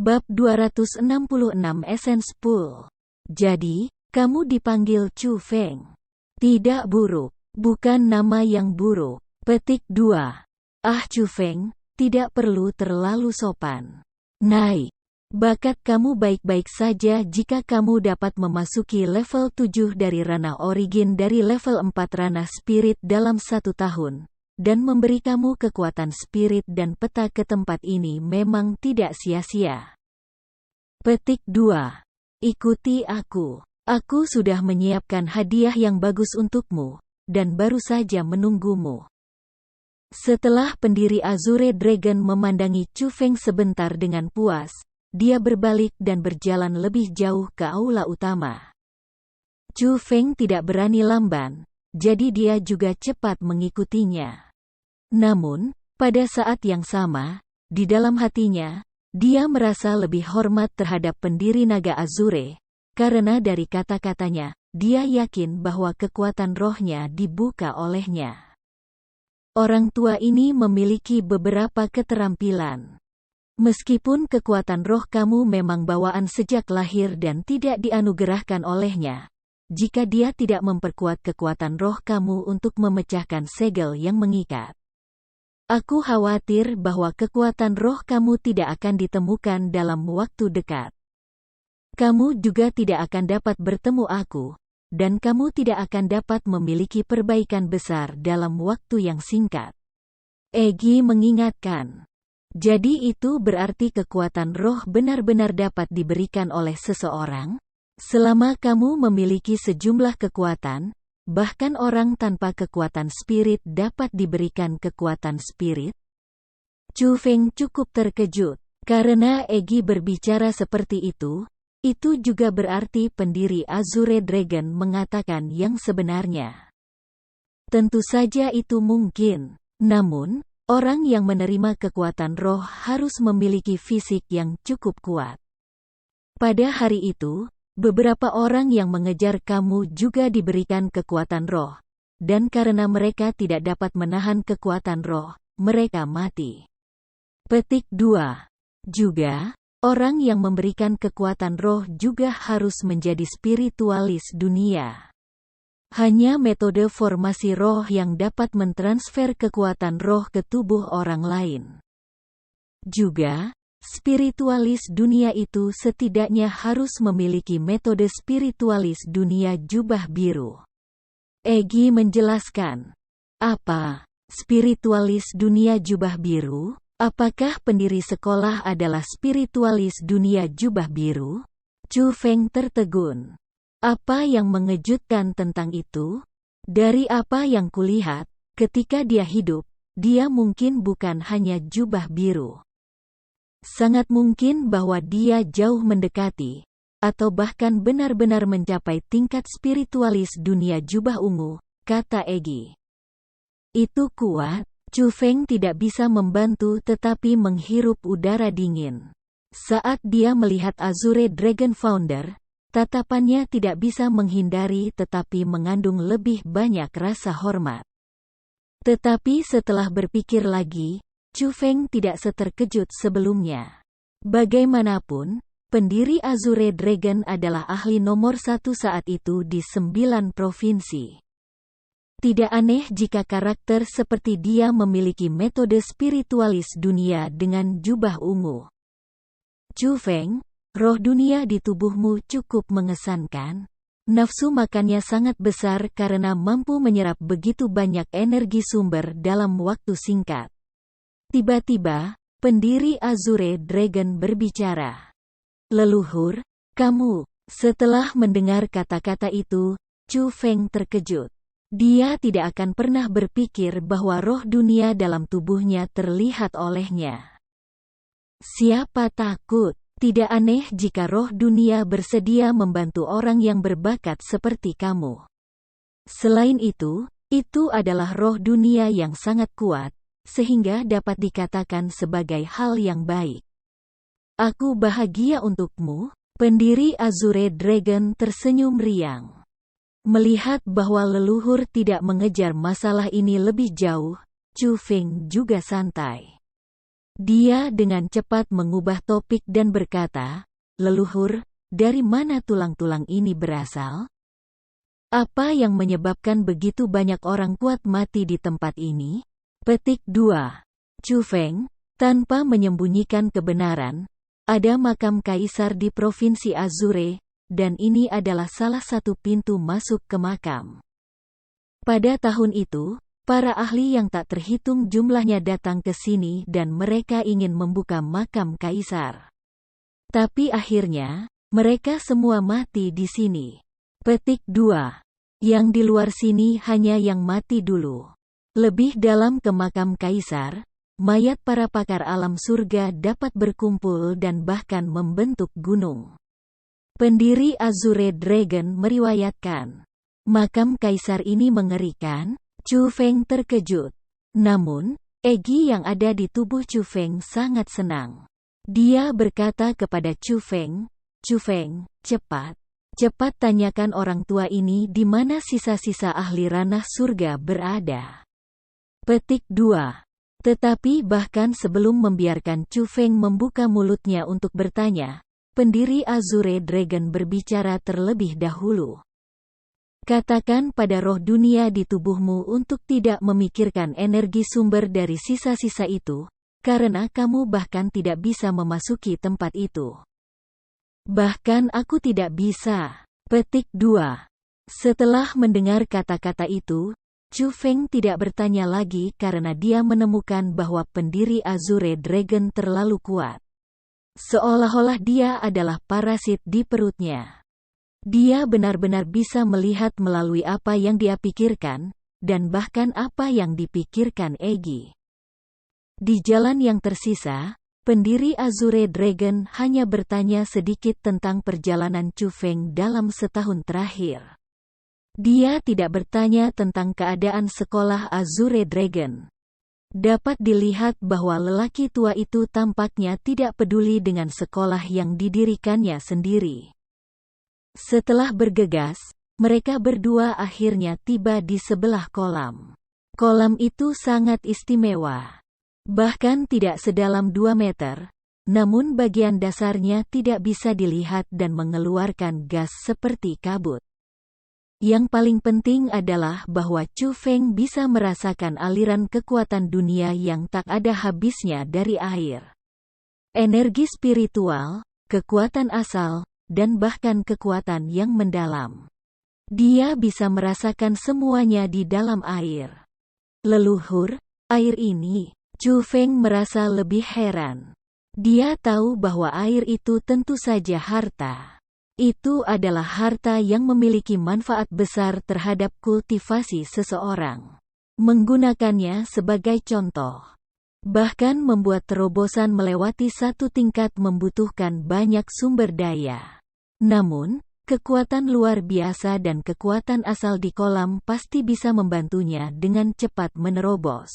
Bab 266 Essence Pool. Jadi, kamu dipanggil Chu Feng. Tidak buruk, bukan nama yang buruk. Petik 2. Chu Feng, tidak perlu terlalu sopan. Naik. Bakat kamu baik-baik saja jika kamu dapat memasuki level 7 dari ranah origin dari level 4 ranah spirit dalam 1 tahun. Dan memberi kamu kekuatan spirit dan peta ke tempat ini memang tidak sia-sia. Petik 2. Ikuti aku. Aku sudah menyiapkan hadiah yang bagus untukmu, dan baru saja menunggumu. Setelah pendiri Azure Dragon memandangi Chu Feng sebentar dengan puas, dia berbalik dan berjalan lebih jauh ke aula utama. Chu Feng tidak berani lamban, jadi dia juga cepat mengikutinya. Namun, pada saat yang sama, di dalam hatinya, dia merasa lebih hormat terhadap pendiri naga Azure, karena dari kata-katanya, dia yakin bahwa kekuatan rohnya dibuka olehnya. Orang tua ini memiliki beberapa keterampilan. Meskipun kekuatan roh kamu memang bawaan sejak lahir dan tidak dianugerahkan olehnya, jika dia tidak memperkuat kekuatan roh kamu untuk memecahkan segel yang mengikat. Aku khawatir bahwa kekuatan roh kamu tidak akan ditemukan dalam waktu dekat. Kamu juga tidak akan dapat bertemu aku, dan kamu tidak akan dapat memiliki perbaikan besar dalam waktu yang singkat. Egi mengingatkan. Jadi itu berarti kekuatan roh benar-benar dapat diberikan oleh seseorang? Selama kamu memiliki sejumlah kekuatan, bahkan orang tanpa kekuatan spirit dapat diberikan kekuatan spirit? Chu Feng cukup terkejut. Karena Egi berbicara seperti itu juga berarti pendiri Azure Dragon mengatakan yang sebenarnya. Tentu saja itu mungkin. Namun, orang yang menerima kekuatan roh harus memiliki fisik yang cukup kuat. Pada hari itu, beberapa orang yang mengejar kamu juga diberikan kekuatan roh, dan karena mereka tidak dapat menahan kekuatan roh, mereka mati. Petik 2. Juga, orang yang memberikan kekuatan roh juga harus menjadi spiritualis dunia. Hanya metode formasi roh yang dapat mentransfer kekuatan roh ke tubuh orang lain. Juga, spiritualis dunia itu setidaknya harus memiliki metode spiritualis dunia jubah biru. Egi menjelaskan. Apa? Spiritualis dunia jubah biru? Apakah pendiri sekolah adalah spiritualis dunia jubah biru? Chu Feng tertegun. Apa yang mengejutkan tentang itu? Dari apa yang kulihat, ketika dia hidup, dia mungkin bukan hanya jubah biru. Sangat mungkin bahwa dia jauh mendekati, atau bahkan benar-benar mencapai tingkat spiritualis dunia jubah ungu, kata Egi. Itu kuat. Chu Feng tidak bisa membantu tetapi menghirup udara dingin. Saat dia melihat Azure Dragon Founder, tatapannya tidak bisa menghindari tetapi mengandung lebih banyak rasa hormat. Tetapi setelah berpikir lagi, Chu Feng tidak seterkejut sebelumnya. Bagaimanapun, pendiri Azure Dragon adalah ahli nomor 1 saat itu di 9 provinsi. Tidak aneh jika karakter seperti dia memiliki metode spiritualis dunia dengan jubah ungu. Chu Feng, roh dunia di tubuhmu cukup mengesankan. Nafsu makannya sangat besar karena mampu menyerap begitu banyak energi sumber dalam waktu singkat. Tiba-tiba, pendiri Azure Dragon berbicara. Leluhur, kamu. Setelah mendengar kata-kata itu, Chu Feng terkejut. Dia tidak akan pernah berpikir bahwa roh dunia dalam tubuhnya terlihat olehnya. Siapa takut? Tidak aneh jika roh dunia bersedia membantu orang yang berbakat seperti kamu. Selain itu adalah roh dunia yang sangat kuat, sehingga dapat dikatakan sebagai hal yang baik. Aku bahagia untukmu, pendiri Azure Dragon tersenyum riang. Melihat bahwa leluhur tidak mengejar masalah ini lebih jauh, Chu Feng juga santai. Dia dengan cepat mengubah topik dan berkata, "Leluhur, dari mana tulang-tulang ini berasal? Apa yang menyebabkan begitu banyak orang kuat mati di tempat ini?" Petik 2. Chu Feng, tanpa menyembunyikan kebenaran, ada makam kaisar di Provinsi Azure, dan ini adalah salah satu pintu masuk ke makam. Pada tahun itu, para ahli yang tak terhitung jumlahnya datang ke sini dan mereka ingin membuka makam kaisar. Tapi akhirnya, mereka semua mati di sini. Petik 2. Yang di luar sini hanya yang mati dulu. Lebih dalam ke makam kaisar, mayat para pakar alam surga dapat berkumpul dan bahkan membentuk gunung. Pendiri Azure Dragon meriwayatkan, makam kaisar ini mengerikan. Chu Feng terkejut. Namun, Egi yang ada di tubuh Chu Feng sangat senang. Dia berkata kepada Chu Feng, "Chu Feng, cepat tanyakan orang tua ini di mana sisa-sisa ahli ranah surga berada." Petik 2. Tetapi bahkan sebelum membiarkan Chu Feng membuka mulutnya untuk bertanya, pendiri Azure Dragon berbicara terlebih dahulu. "Katakan pada roh dunia di tubuhmu untuk tidak memikirkan energi sumber dari sisa-sisa itu, karena kamu bahkan tidak bisa memasuki tempat itu." "Bahkan aku tidak bisa." Petik 2. Setelah mendengar kata-kata itu, Chu Feng tidak bertanya lagi karena dia menemukan bahwa pendiri Azure Dragon terlalu kuat. Seolah-olah dia adalah parasit di perutnya. Dia benar-benar bisa melihat melalui apa yang dia pikirkan, dan bahkan apa yang dipikirkan Egi. Di jalan yang tersisa, pendiri Azure Dragon hanya bertanya sedikit tentang perjalanan Chu Feng dalam setahun terakhir. Dia tidak bertanya tentang keadaan sekolah Azure Dragon. Dapat dilihat bahwa lelaki tua itu tampaknya tidak peduli dengan sekolah yang didirikannya sendiri. Setelah bergegas, mereka berdua akhirnya tiba di sebelah kolam. Kolam itu sangat istimewa. Bahkan tidak sedalam 2 meter, namun bagian dasarnya tidak bisa dilihat dan mengeluarkan gas seperti kabut. Yang paling penting adalah bahwa Chu Feng bisa merasakan aliran kekuatan dunia yang tak ada habisnya dari air. Energi spiritual, kekuatan asal, dan bahkan kekuatan yang mendalam. Dia bisa merasakan semuanya di dalam air. "Leluhur, air ini..." Chu Feng merasa lebih heran. Dia tahu bahwa air itu tentu saja harta. Itu adalah harta yang memiliki manfaat besar terhadap kultivasi seseorang. Menggunakannya sebagai contoh, bahkan membuat terobosan melewati satu tingkat membutuhkan banyak sumber daya. Namun, kekuatan luar biasa dan kekuatan asal di kolam pasti bisa membantunya dengan cepat menerobos.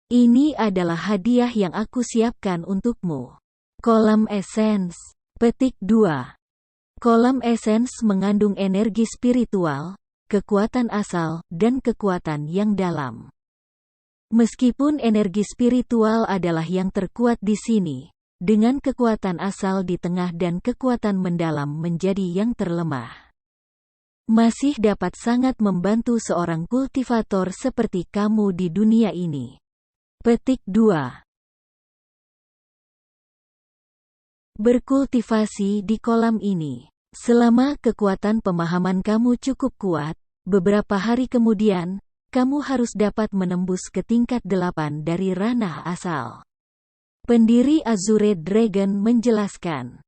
"Ini adalah hadiah yang aku siapkan untukmu. Kolam Essence." Petik 2. Kolam Essence mengandung energi spiritual, kekuatan asal, dan kekuatan yang dalam. Meskipun energi spiritual adalah yang terkuat di sini, dengan kekuatan asal di tengah dan kekuatan mendalam menjadi yang terlemah, masih dapat sangat membantu seorang kultivator seperti kamu di dunia ini. Petik 2. Berkultivasi di kolam ini. Selama kekuatan pemahaman kamu cukup kuat, beberapa hari kemudian, kamu harus dapat menembus ke tingkat 8 dari ranah asal. Pendiri Azure Dragon menjelaskan.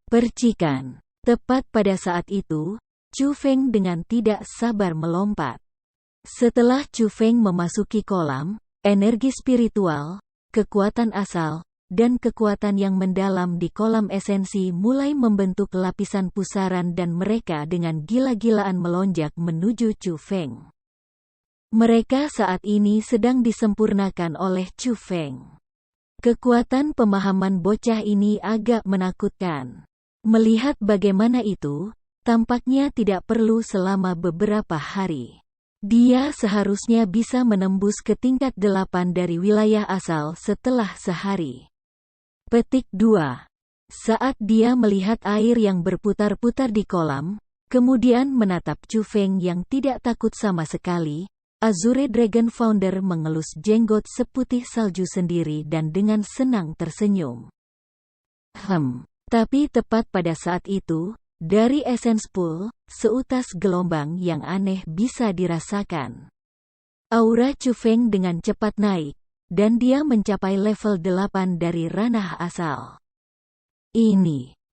Percikan. Tepat pada saat itu, Chu Feng dengan tidak sabar melompat. Setelah Chu Feng memasuki kolam, energi spiritual, kekuatan asal, dan kekuatan yang mendalam di kolam esensi mulai membentuk lapisan pusaran dan mereka dengan gila-gilaan melonjak menuju Chu Feng. Mereka saat ini sedang disempurnakan oleh Chu Feng. Kekuatan pemahaman bocah ini agak menakutkan. Melihat bagaimana itu, tampaknya tidak perlu selama beberapa hari. Dia seharusnya bisa menembus ke tingkat 8 dari wilayah asal setelah sehari. Petik 2. Saat dia melihat air yang berputar-putar di kolam, kemudian menatap Chu Feng yang tidak takut sama sekali, Azure Dragon Founder mengelus jenggot seputih salju sendiri dan dengan senang tersenyum. Tapi tepat pada saat itu, dari Essence Pool, seutas gelombang yang aneh bisa dirasakan. Aura Chu Feng dengan cepat naik, dan dia mencapai level 8 dari ranah asal.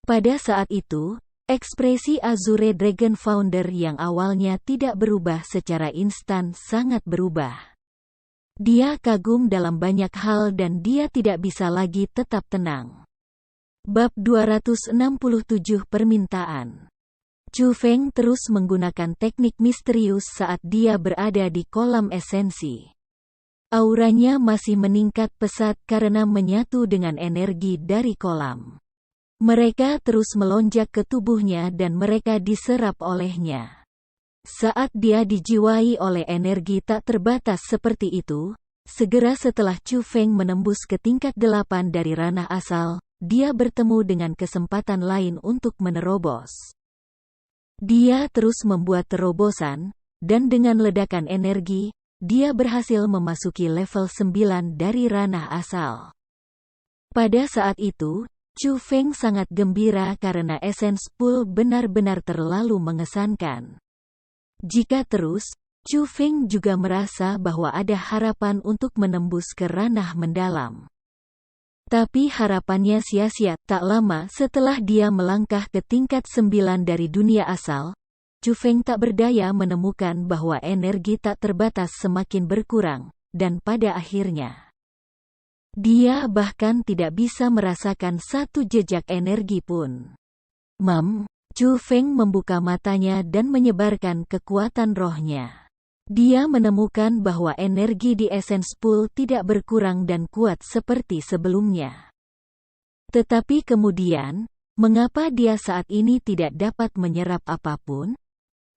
Pada saat itu, ekspresi Azure Dragon Founder yang awalnya tidak berubah secara instan sangat berubah. Dia kagum dalam banyak hal dan dia tidak bisa lagi tetap tenang. Bab 267 Permintaan. Chu Feng terus menggunakan teknik misterius saat dia berada di kolam esensi. Auranya masih meningkat pesat karena menyatu dengan energi dari kolam. Mereka terus melonjak ke tubuhnya dan mereka diserap olehnya. Saat dia dijiwai oleh energi tak terbatas seperti itu, segera setelah Chu Feng menembus ke tingkat 8 dari ranah asal, dia bertemu dengan kesempatan lain untuk menerobos. Dia terus membuat terobosan, dan dengan ledakan energi, dia berhasil memasuki level 9 dari ranah asal. Pada saat itu, Chu Feng sangat gembira karena Essence Pool benar-benar terlalu mengesankan. Jika terus, Chu Feng juga merasa bahwa ada harapan untuk menembus ke ranah mendalam. Tapi harapannya sia-sia. Tak lama setelah dia melangkah ke tingkat 9 dari dunia asal, Chu Feng tak berdaya menemukan bahwa energi tak terbatas semakin berkurang, dan pada akhirnya, dia bahkan tidak bisa merasakan satu jejak energi pun. Chu Feng membuka matanya dan menyebarkan kekuatan rohnya. Dia menemukan bahwa energi di Essence Pool tidak berkurang dan kuat seperti sebelumnya. Tetapi kemudian, mengapa dia saat ini tidak dapat menyerap apapun?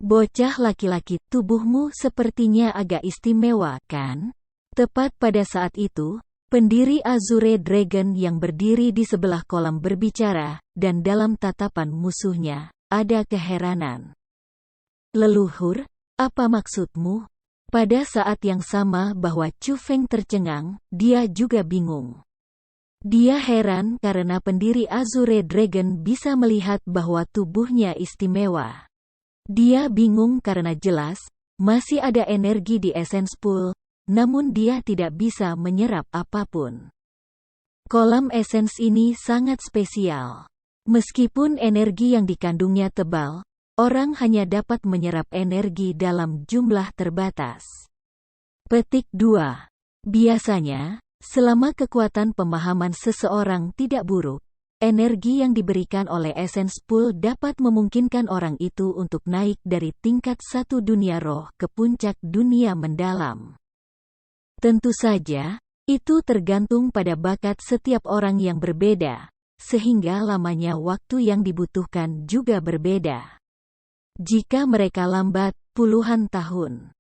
Bocah laki-laki, tubuhmu sepertinya agak istimewa, kan? Tepat pada saat itu, pendiri Azure Dragon yang berdiri di sebelah kolam berbicara, dan dalam tatapan musuhnya, ada keheranan. Leluhur, apa maksudmu? Pada saat yang sama bahwa Chu Feng tercengang, dia juga bingung. Dia heran karena pendiri Azure Dragon bisa melihat bahwa tubuhnya istimewa. Dia bingung karena jelas, masih ada energi di Essence Pool, namun dia tidak bisa menyerap apapun. Kolam Essence ini sangat spesial. Meskipun energi yang dikandungnya tebal, orang hanya dapat menyerap energi dalam jumlah terbatas. Petik 2. Biasanya, selama kekuatan pemahaman seseorang tidak buruk, energi yang diberikan oleh Essence Pool dapat memungkinkan orang itu untuk naik dari tingkat 1 dunia roh ke puncak dunia mendalam. Tentu saja, itu tergantung pada bakat setiap orang yang berbeda, sehingga lamanya waktu yang dibutuhkan juga berbeda. Jika mereka lambat, puluhan tahun.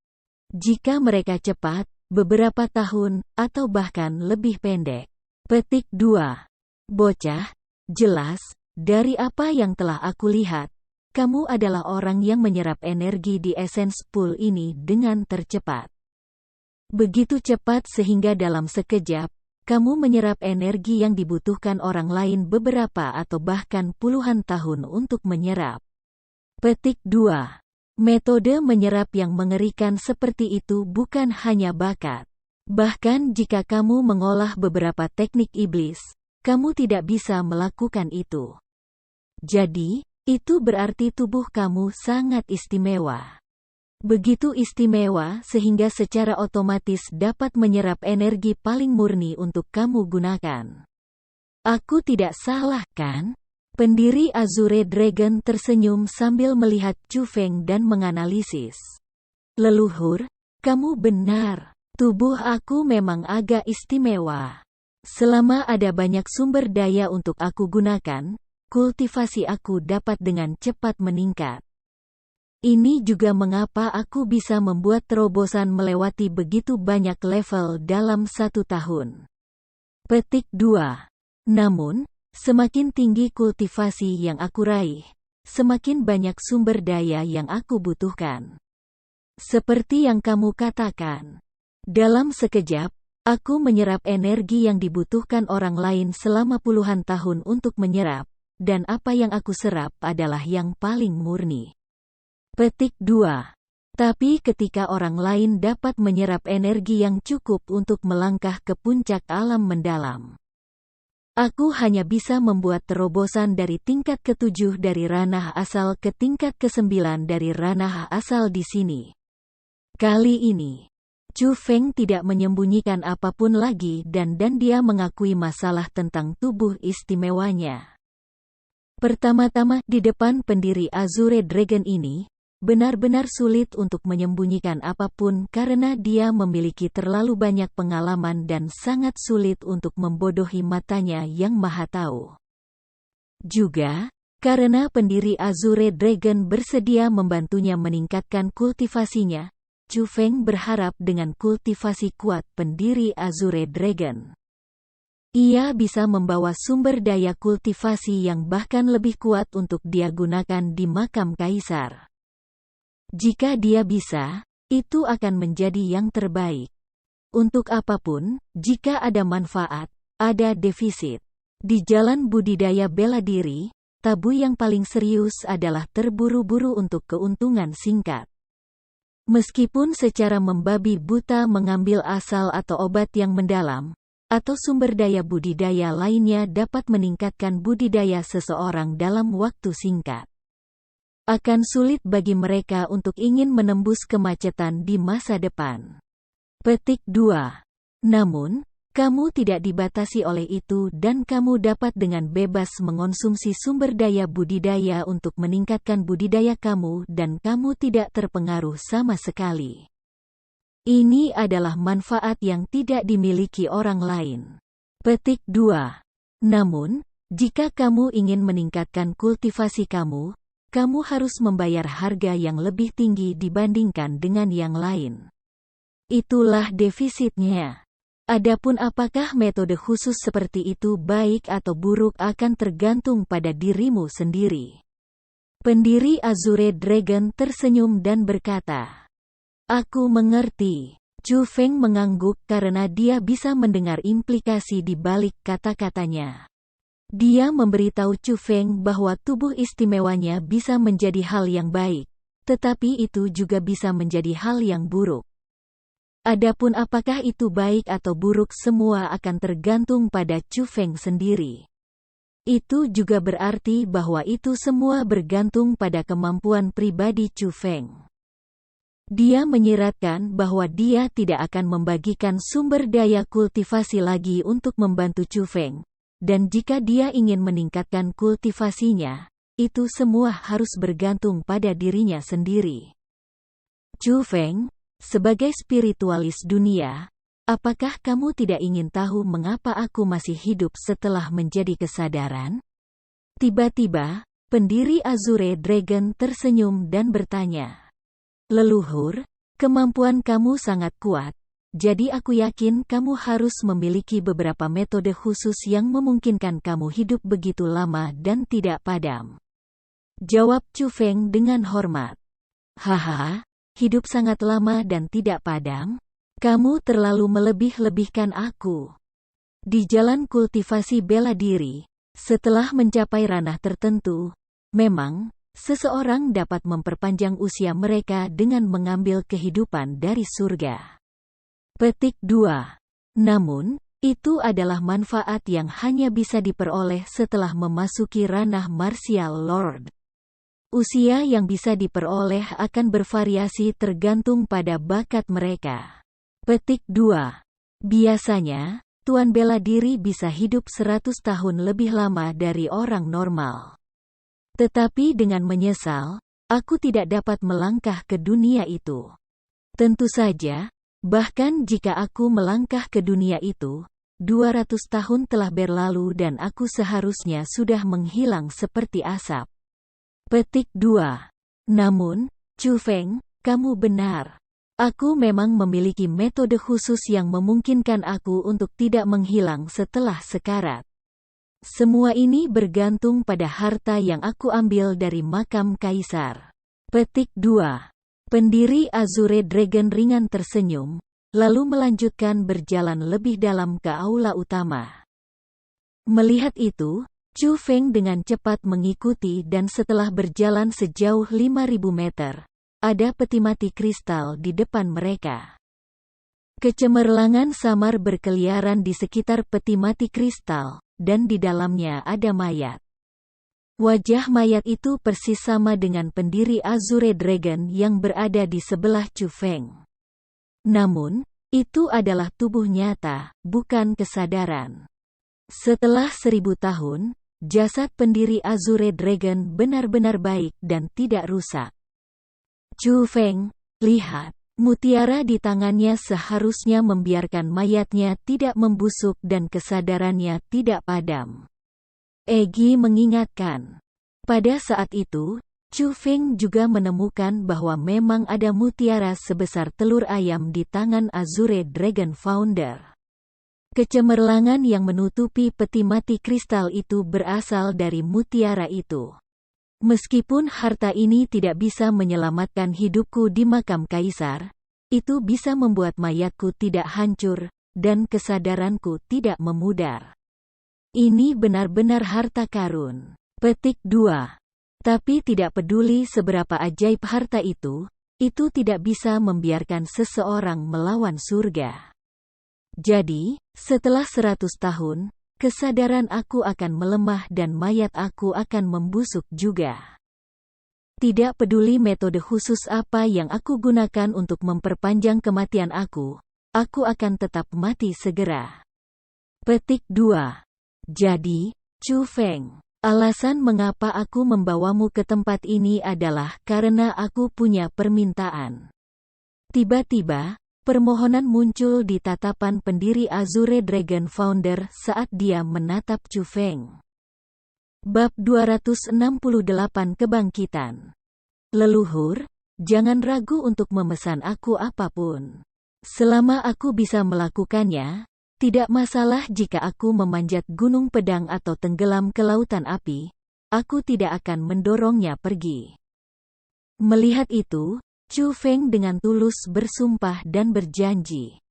Jika mereka cepat, beberapa tahun, atau bahkan lebih pendek. Petik 2. Bocah, jelas, dari apa yang telah aku lihat, kamu adalah orang yang menyerap energi di Essence Pool ini dengan tercepat. Begitu cepat sehingga dalam sekejap, kamu menyerap energi yang dibutuhkan orang lain beberapa atau bahkan puluhan tahun untuk menyerap. Petik 2. Metode menyerap yang mengerikan seperti itu bukan hanya bakat. Bahkan jika kamu mengolah beberapa teknik iblis, kamu tidak bisa melakukan itu. Jadi, itu berarti tubuh kamu sangat istimewa. Begitu istimewa sehingga secara otomatis dapat menyerap energi paling murni untuk kamu gunakan. Aku tidak salah, kan? Pendiri Azure Dragon tersenyum sambil melihat Chu Feng dan menganalisis. Leluhur, kamu benar. Tubuh aku memang agak istimewa. Selama ada banyak sumber daya untuk aku gunakan, kultivasi aku dapat dengan cepat meningkat. Ini juga mengapa aku bisa membuat terobosan melewati begitu banyak level dalam 1 tahun. Petik 2. Namun, semakin tinggi kultivasi yang aku raih, semakin banyak sumber daya yang aku butuhkan. Seperti yang kamu katakan, dalam sekejap, aku menyerap energi yang dibutuhkan orang lain selama puluhan tahun untuk menyerap, dan apa yang aku serap adalah yang paling murni. Petik 2. Tapi ketika orang lain dapat menyerap energi yang cukup untuk melangkah ke puncak alam mendalam, aku hanya bisa membuat terobosan dari tingkat ke-7 dari ranah asal ke tingkat ke-9 dari ranah asal di sini. Kali ini, Chu Feng tidak menyembunyikan apapun lagi dan dia mengakui masalah tentang tubuh istimewanya. Pertama-tama, di depan pendiri Azure Dragon ini, benar-benar sulit untuk menyembunyikan apapun karena dia memiliki terlalu banyak pengalaman dan sangat sulit untuk membodohi matanya yang maha tahu. Juga, karena pendiri Azure Dragon bersedia membantunya meningkatkan kultivasinya, Chu Feng berharap dengan kultivasi kuat pendiri Azure Dragon, ia bisa membawa sumber daya kultivasi yang bahkan lebih kuat untuk dia gunakan di makam kaisar. Jika dia bisa, itu akan menjadi yang terbaik. Untuk apapun, jika ada manfaat, ada defisit. Di jalan budidaya bela diri, tabu yang paling serius adalah terburu-buru untuk keuntungan singkat. Meskipun secara membabi buta mengambil asal atau obat yang mendalam, atau sumber daya budidaya lainnya dapat meningkatkan budidaya seseorang dalam waktu singkat, akan sulit bagi mereka untuk ingin menembus kemacetan di masa depan. Petik 2. Namun, kamu tidak dibatasi oleh itu dan kamu dapat dengan bebas mengonsumsi sumber daya budidaya untuk meningkatkan budidaya kamu dan kamu tidak terpengaruh sama sekali. Ini adalah manfaat yang tidak dimiliki orang lain. Petik 2. Namun, jika kamu ingin meningkatkan kultivasi kamu harus membayar harga yang lebih tinggi dibandingkan dengan yang lain. Itulah defisitnya. Adapun apakah metode khusus seperti itu baik atau buruk akan tergantung pada dirimu sendiri. Pendiri Azure Dragon tersenyum dan berkata, "Aku mengerti." Chu Feng mengangguk karena dia bisa mendengar implikasi di balik kata-katanya. Dia memberitahu Chu Feng bahwa tubuh istimewanya bisa menjadi hal yang baik, tetapi itu juga bisa menjadi hal yang buruk. Adapun apakah itu baik atau buruk semua akan tergantung pada Chu Feng sendiri. Itu juga berarti bahwa itu semua bergantung pada kemampuan pribadi Chu Feng. Dia menyiratkan bahwa dia tidak akan membagikan sumber daya kultivasi lagi untuk membantu Chu Feng, dan jika dia ingin meningkatkan kultivasinya, itu semua harus bergantung pada dirinya sendiri. Chu Feng, sebagai spiritualis dunia, apakah kamu tidak ingin tahu mengapa aku masih hidup setelah menjadi kesadaran? Tiba-tiba, pendiri Azure Dragon tersenyum dan bertanya, "Leluhur, kemampuan kamu sangat kuat, jadi aku yakin kamu harus memiliki beberapa metode khusus yang memungkinkan kamu hidup begitu lama dan tidak padam." Jawab Chu Feng dengan hormat. "Haha. Hidup sangat lama dan tidak padam? Kamu terlalu melebih-lebihkan aku." Di jalan kultivasi bela diri, setelah mencapai ranah tertentu, memang, seseorang dapat memperpanjang usia mereka dengan mengambil kehidupan dari surga. Petik 2. Namun, itu adalah manfaat yang hanya bisa diperoleh setelah memasuki ranah Martial Lord. Usia yang bisa diperoleh akan bervariasi tergantung pada bakat mereka. Petik 2. Biasanya, tuan bela diri bisa hidup 100 tahun lebih lama dari orang normal. Tetapi dengan menyesal, aku tidak dapat melangkah ke dunia itu. Tentu saja, bahkan jika aku melangkah ke dunia itu, 200 tahun telah berlalu dan aku seharusnya sudah menghilang seperti asap. Petik 2. Namun, Chu Feng, kamu benar. Aku memang memiliki metode khusus yang memungkinkan aku untuk tidak menghilang setelah sekarat. Semua ini bergantung pada harta yang aku ambil dari makam kaisar. Petik 2. Pendiri Azure Dragon ringan tersenyum, lalu melanjutkan berjalan lebih dalam ke aula utama. Melihat itu, Chu Feng dengan cepat mengikuti dan setelah berjalan sejauh 5.000 meter, ada peti mati kristal di depan mereka. Kecemerlangan samar berkeliaran di sekitar peti mati kristal, dan di dalamnya ada mayat. Wajah mayat itu persis sama dengan pendiri Azure Dragon yang berada di sebelah Chu Feng. Namun, itu adalah tubuh nyata, bukan kesadaran. Setelah 1000 tahun, jasad pendiri Azure Dragon benar-benar baik dan tidak rusak. Chu Feng, lihat, mutiara di tangannya seharusnya membiarkan mayatnya tidak membusuk dan kesadarannya tidak padam. Egi mengingatkan. Pada saat itu, Chu Feng juga menemukan bahwa memang ada mutiara sebesar telur ayam di tangan Azure Dragon Founder. Kecemerlangan yang menutupi peti mati kristal itu berasal dari mutiara itu. Meskipun harta ini tidak bisa menyelamatkan hidupku di makam kaisar, itu bisa membuat mayatku tidak hancur, dan kesadaranku tidak memudar. Ini benar-benar harta karun. Petik 2. Tapi tidak peduli seberapa ajaib harta itu tidak bisa membiarkan seseorang melawan surga. Jadi, setelah 100 tahun, kesadaran aku akan melemah dan mayat aku akan membusuk juga. Tidak peduli metode khusus apa yang aku gunakan untuk memperpanjang kematian aku akan tetap mati segera. Petik 2. Jadi, Chu Feng, alasan mengapa aku membawamu ke tempat ini adalah karena aku punya permintaan. Tiba-tiba, permohonan muncul di tatapan pendiri Azure Dragon Founder saat dia menatap Chu Feng. Bab 268 Kebangkitan. Leluhur, jangan ragu untuk memesan aku apapun. Selama aku bisa melakukannya, tidak masalah jika aku memanjat gunung pedang atau tenggelam ke lautan api, aku tidak akan mendorongnya pergi. Melihat itu, Chu Feng dengan tulus bersumpah dan berjanji.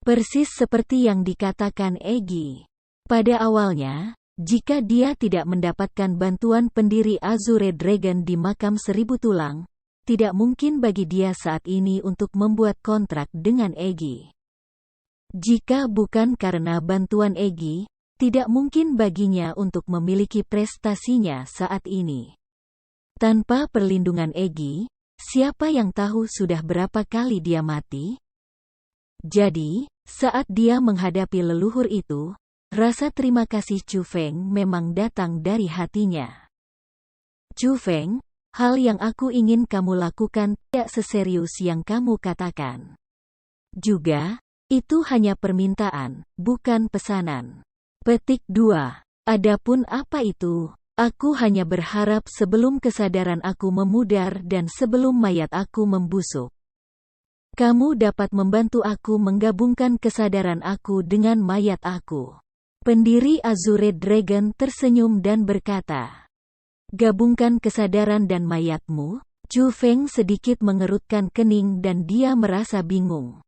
Persis seperti yang dikatakan Egi. Pada awalnya, jika dia tidak mendapatkan bantuan pendiri Azure Dragon di makam 1000 tulang, tidak mungkin bagi dia saat ini untuk membuat kontrak dengan Egi. Jika bukan karena bantuan Egi, tidak mungkin baginya untuk memiliki prestasinya saat ini. Tanpa perlindungan Egi, siapa yang tahu sudah berapa kali dia mati? Jadi, saat dia menghadapi leluhur itu, rasa terima kasih Chu Feng memang datang dari hatinya. Chu Feng, hal yang aku ingin kamu lakukan tidak seserius yang kamu katakan. Juga, itu hanya permintaan, bukan pesanan. Petik 2. Adapun apa itu? Aku hanya berharap sebelum kesadaran aku memudar dan sebelum mayat aku membusuk, kamu dapat membantu aku menggabungkan kesadaran aku dengan mayat aku. Pendiri Azure Dragon tersenyum dan berkata, gabungkan kesadaran dan mayatmu? Chu Feng sedikit mengerutkan kening dan dia merasa bingung.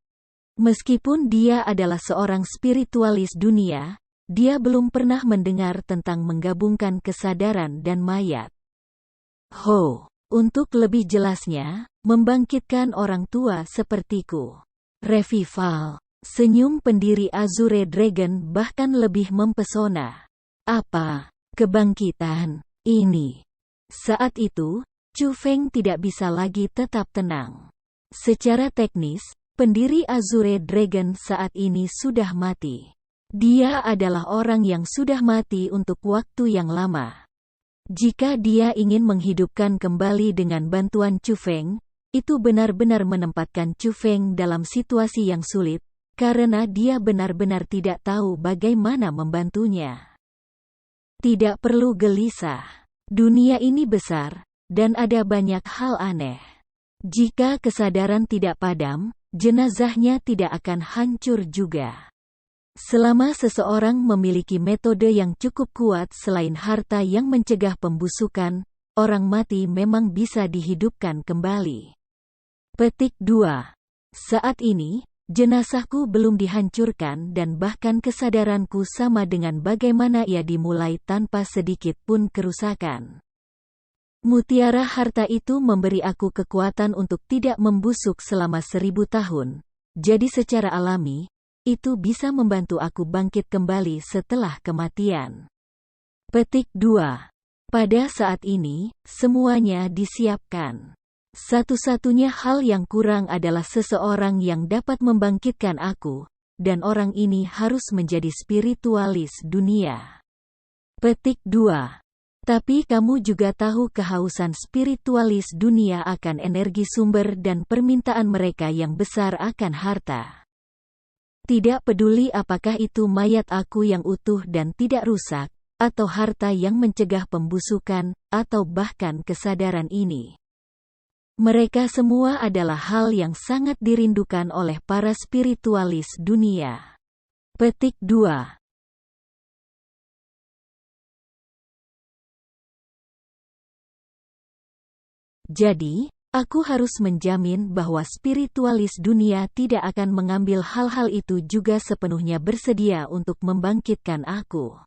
Meskipun dia adalah seorang spiritualis dunia, dia belum pernah mendengar tentang menggabungkan kesadaran dan mayat. Untuk lebih jelasnya, membangkitkan orang tua sepertiku. Revival. Senyum pendiri Azure Dragon bahkan lebih mempesona. Apa? Kebangkitan? Ini. Saat itu, Chu Feng tidak bisa lagi tetap tenang. Secara teknis, pendiri Azure Dragon saat ini sudah mati. Dia adalah orang yang sudah mati untuk waktu yang lama. Jika dia ingin menghidupkan kembali dengan bantuan Chu Feng, itu benar-benar menempatkan Chu Feng dalam situasi yang sulit, karena dia benar-benar tidak tahu bagaimana membantunya. Tidak perlu gelisah. Dunia ini besar, dan ada banyak hal aneh. Jika kesadaran tidak padam, jenazahnya tidak akan hancur juga. Selama seseorang memiliki metode yang cukup kuat selain harta yang mencegah pembusukan, orang mati memang bisa dihidupkan kembali. Petik 2. Saat ini, jenazahku belum dihancurkan dan bahkan kesadaranku sama dengan bagaimana ia dimulai tanpa sedikit pun kerusakan. Mutiara harta itu memberi aku kekuatan untuk tidak membusuk selama 1000 tahun, jadi secara alami, itu bisa membantu aku bangkit kembali setelah kematian. Petik 2. Pada saat ini, semuanya disiapkan. Satu-satunya hal yang kurang adalah seseorang yang dapat membangkitkan aku, dan orang ini harus menjadi spiritualis dunia. Petik 2. Tapi kamu juga tahu kehausan spiritualis dunia akan energi sumber dan permintaan mereka yang besar akan harta. Tidak peduli apakah itu mayat aku yang utuh dan tidak rusak, atau harta yang mencegah pembusukan, atau bahkan kesadaran ini. Mereka semua adalah hal yang sangat dirindukan oleh para spiritualis dunia. Petik 2. Jadi, aku harus menjamin bahwa spiritualis dunia tidak akan mengambil hal-hal itu juga sepenuhnya bersedia untuk membangkitkan aku.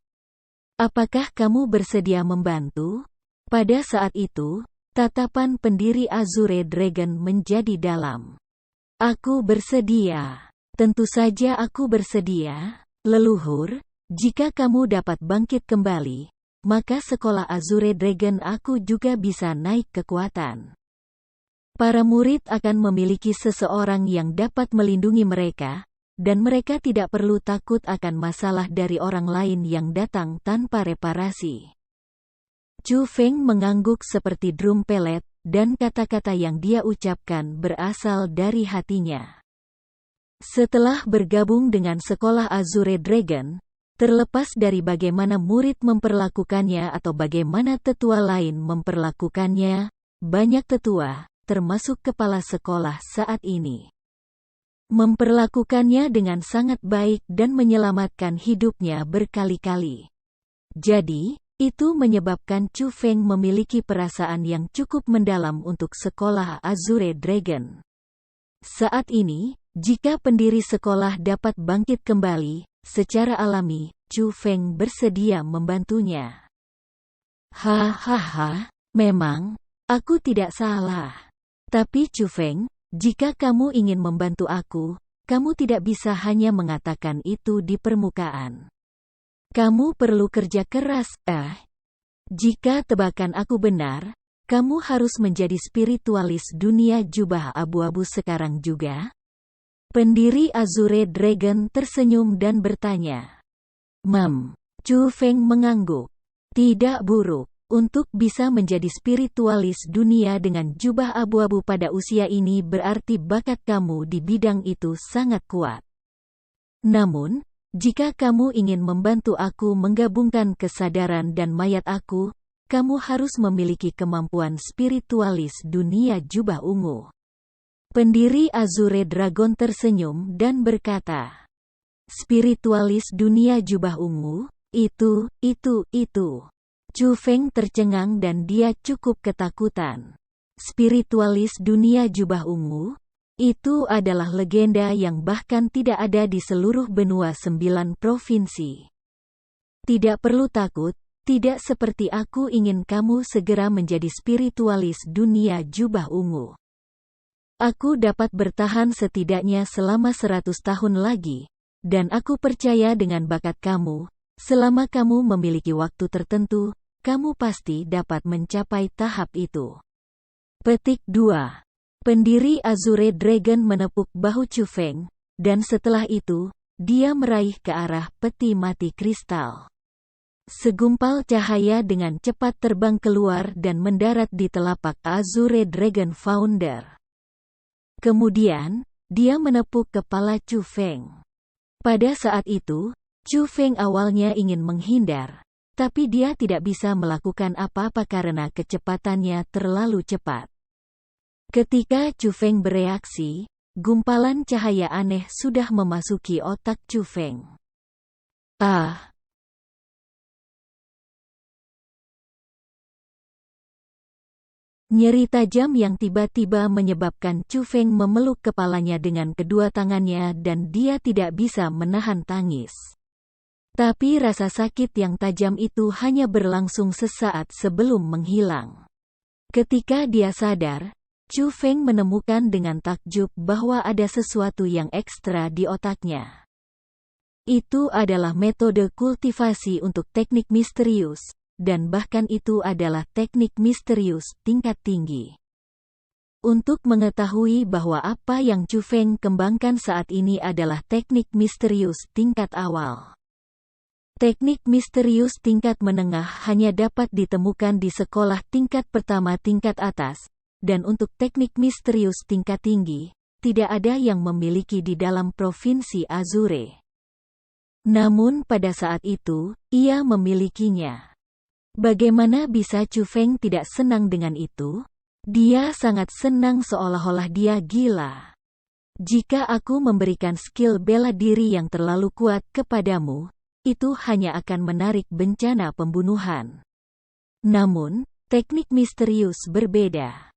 Apakah kamu bersedia membantu? Pada saat itu, tatapan pendiri Azure Dragon menjadi dalam. Aku bersedia. Tentu saja aku bersedia, leluhur. Jika kamu dapat bangkit kembali, maka sekolah Azure Dragon aku juga bisa naik kekuatan. Para murid akan memiliki seseorang yang dapat melindungi mereka, dan mereka tidak perlu takut akan masalah dari orang lain yang datang tanpa reparasi. Chu Feng mengangguk seperti drum pelet, dan kata-kata yang dia ucapkan berasal dari hatinya. Setelah bergabung dengan sekolah Azure Dragon, terlepas dari bagaimana murid memperlakukannya atau bagaimana tetua lain memperlakukannya, banyak tetua, termasuk kepala sekolah saat ini, memperlakukannya dengan sangat baik dan menyelamatkan hidupnya berkali-kali. Jadi, itu menyebabkan Chu Feng memiliki perasaan yang cukup mendalam untuk sekolah Azure Dragon. Saat ini, jika pendiri sekolah dapat bangkit kembali, secara alami, Chu Feng bersedia membantunya. Hahaha, memang, aku tidak salah. Tapi Chu Feng, jika kamu ingin membantu aku, kamu tidak bisa hanya mengatakan itu di permukaan. Kamu perlu kerja keras, Jika tebakan aku benar, kamu harus menjadi spiritualis dunia jubah abu-abu sekarang juga? Pendiri Azure Dragon tersenyum dan bertanya. Chu Feng mengangguk. Tidak buruk. Untuk bisa menjadi spiritualis dunia dengan jubah abu-abu pada usia ini berarti bakat kamu di bidang itu sangat kuat. Namun, jika kamu ingin membantu aku menggabungkan kesadaran dan mayat aku, kamu harus memiliki kemampuan spiritualis dunia jubah ungu. Pendiri Azure Dragon tersenyum dan berkata, spiritualis dunia jubah ungu, itu. Chu Feng tercengang dan dia cukup ketakutan. Spiritualis dunia jubah ungu, itu adalah legenda yang bahkan tidak ada di seluruh benua 9 provinsi. Tidak perlu takut, tidak seperti aku ingin kamu segera menjadi spiritualis dunia jubah ungu. Aku dapat bertahan setidaknya selama 100 tahun lagi, dan aku percaya dengan bakat kamu, selama kamu memiliki waktu tertentu, kamu pasti dapat mencapai tahap itu. Petik 2. Pendiri Azure Dragon menepuk bahu Chu Feng, dan setelah itu, dia meraih ke arah peti mati kristal. Segumpal cahaya dengan cepat terbang keluar dan mendarat di telapak Azure Dragon Founder. Kemudian, dia menepuk kepala Chu Feng. Pada saat itu, Chu Feng awalnya ingin menghindar, tapi dia tidak bisa melakukan apa-apa karena kecepatannya terlalu cepat. Ketika Chu Feng bereaksi, gumpalan cahaya aneh sudah memasuki otak Chu Feng. Ah! Nyeri tajam yang tiba-tiba menyebabkan Chu Feng memeluk kepalanya dengan kedua tangannya dan dia tidak bisa menahan tangis. Tapi rasa sakit yang tajam itu hanya berlangsung sesaat sebelum menghilang. Ketika dia sadar, Chu Feng menemukan dengan takjub bahwa ada sesuatu yang ekstra di otaknya. Itu adalah metode kultivasi untuk teknik misterius. Dan bahkan itu adalah teknik misterius tingkat tinggi. Untuk mengetahui bahwa apa yang Chu Feng kembangkan saat ini adalah teknik misterius tingkat awal. Teknik misterius tingkat menengah hanya dapat ditemukan di sekolah tingkat pertama tingkat atas, dan untuk teknik misterius tingkat tinggi, tidak ada yang memiliki di dalam provinsi Azure. Namun pada saat itu, ia memilikinya. Bagaimana bisa Chu Feng tidak senang dengan itu? Dia sangat senang seolah-olah dia gila. Jika aku memberikan skill bela diri yang terlalu kuat kepadamu, itu hanya akan menarik bencana pembunuhan. Namun, teknik misterius berbeda.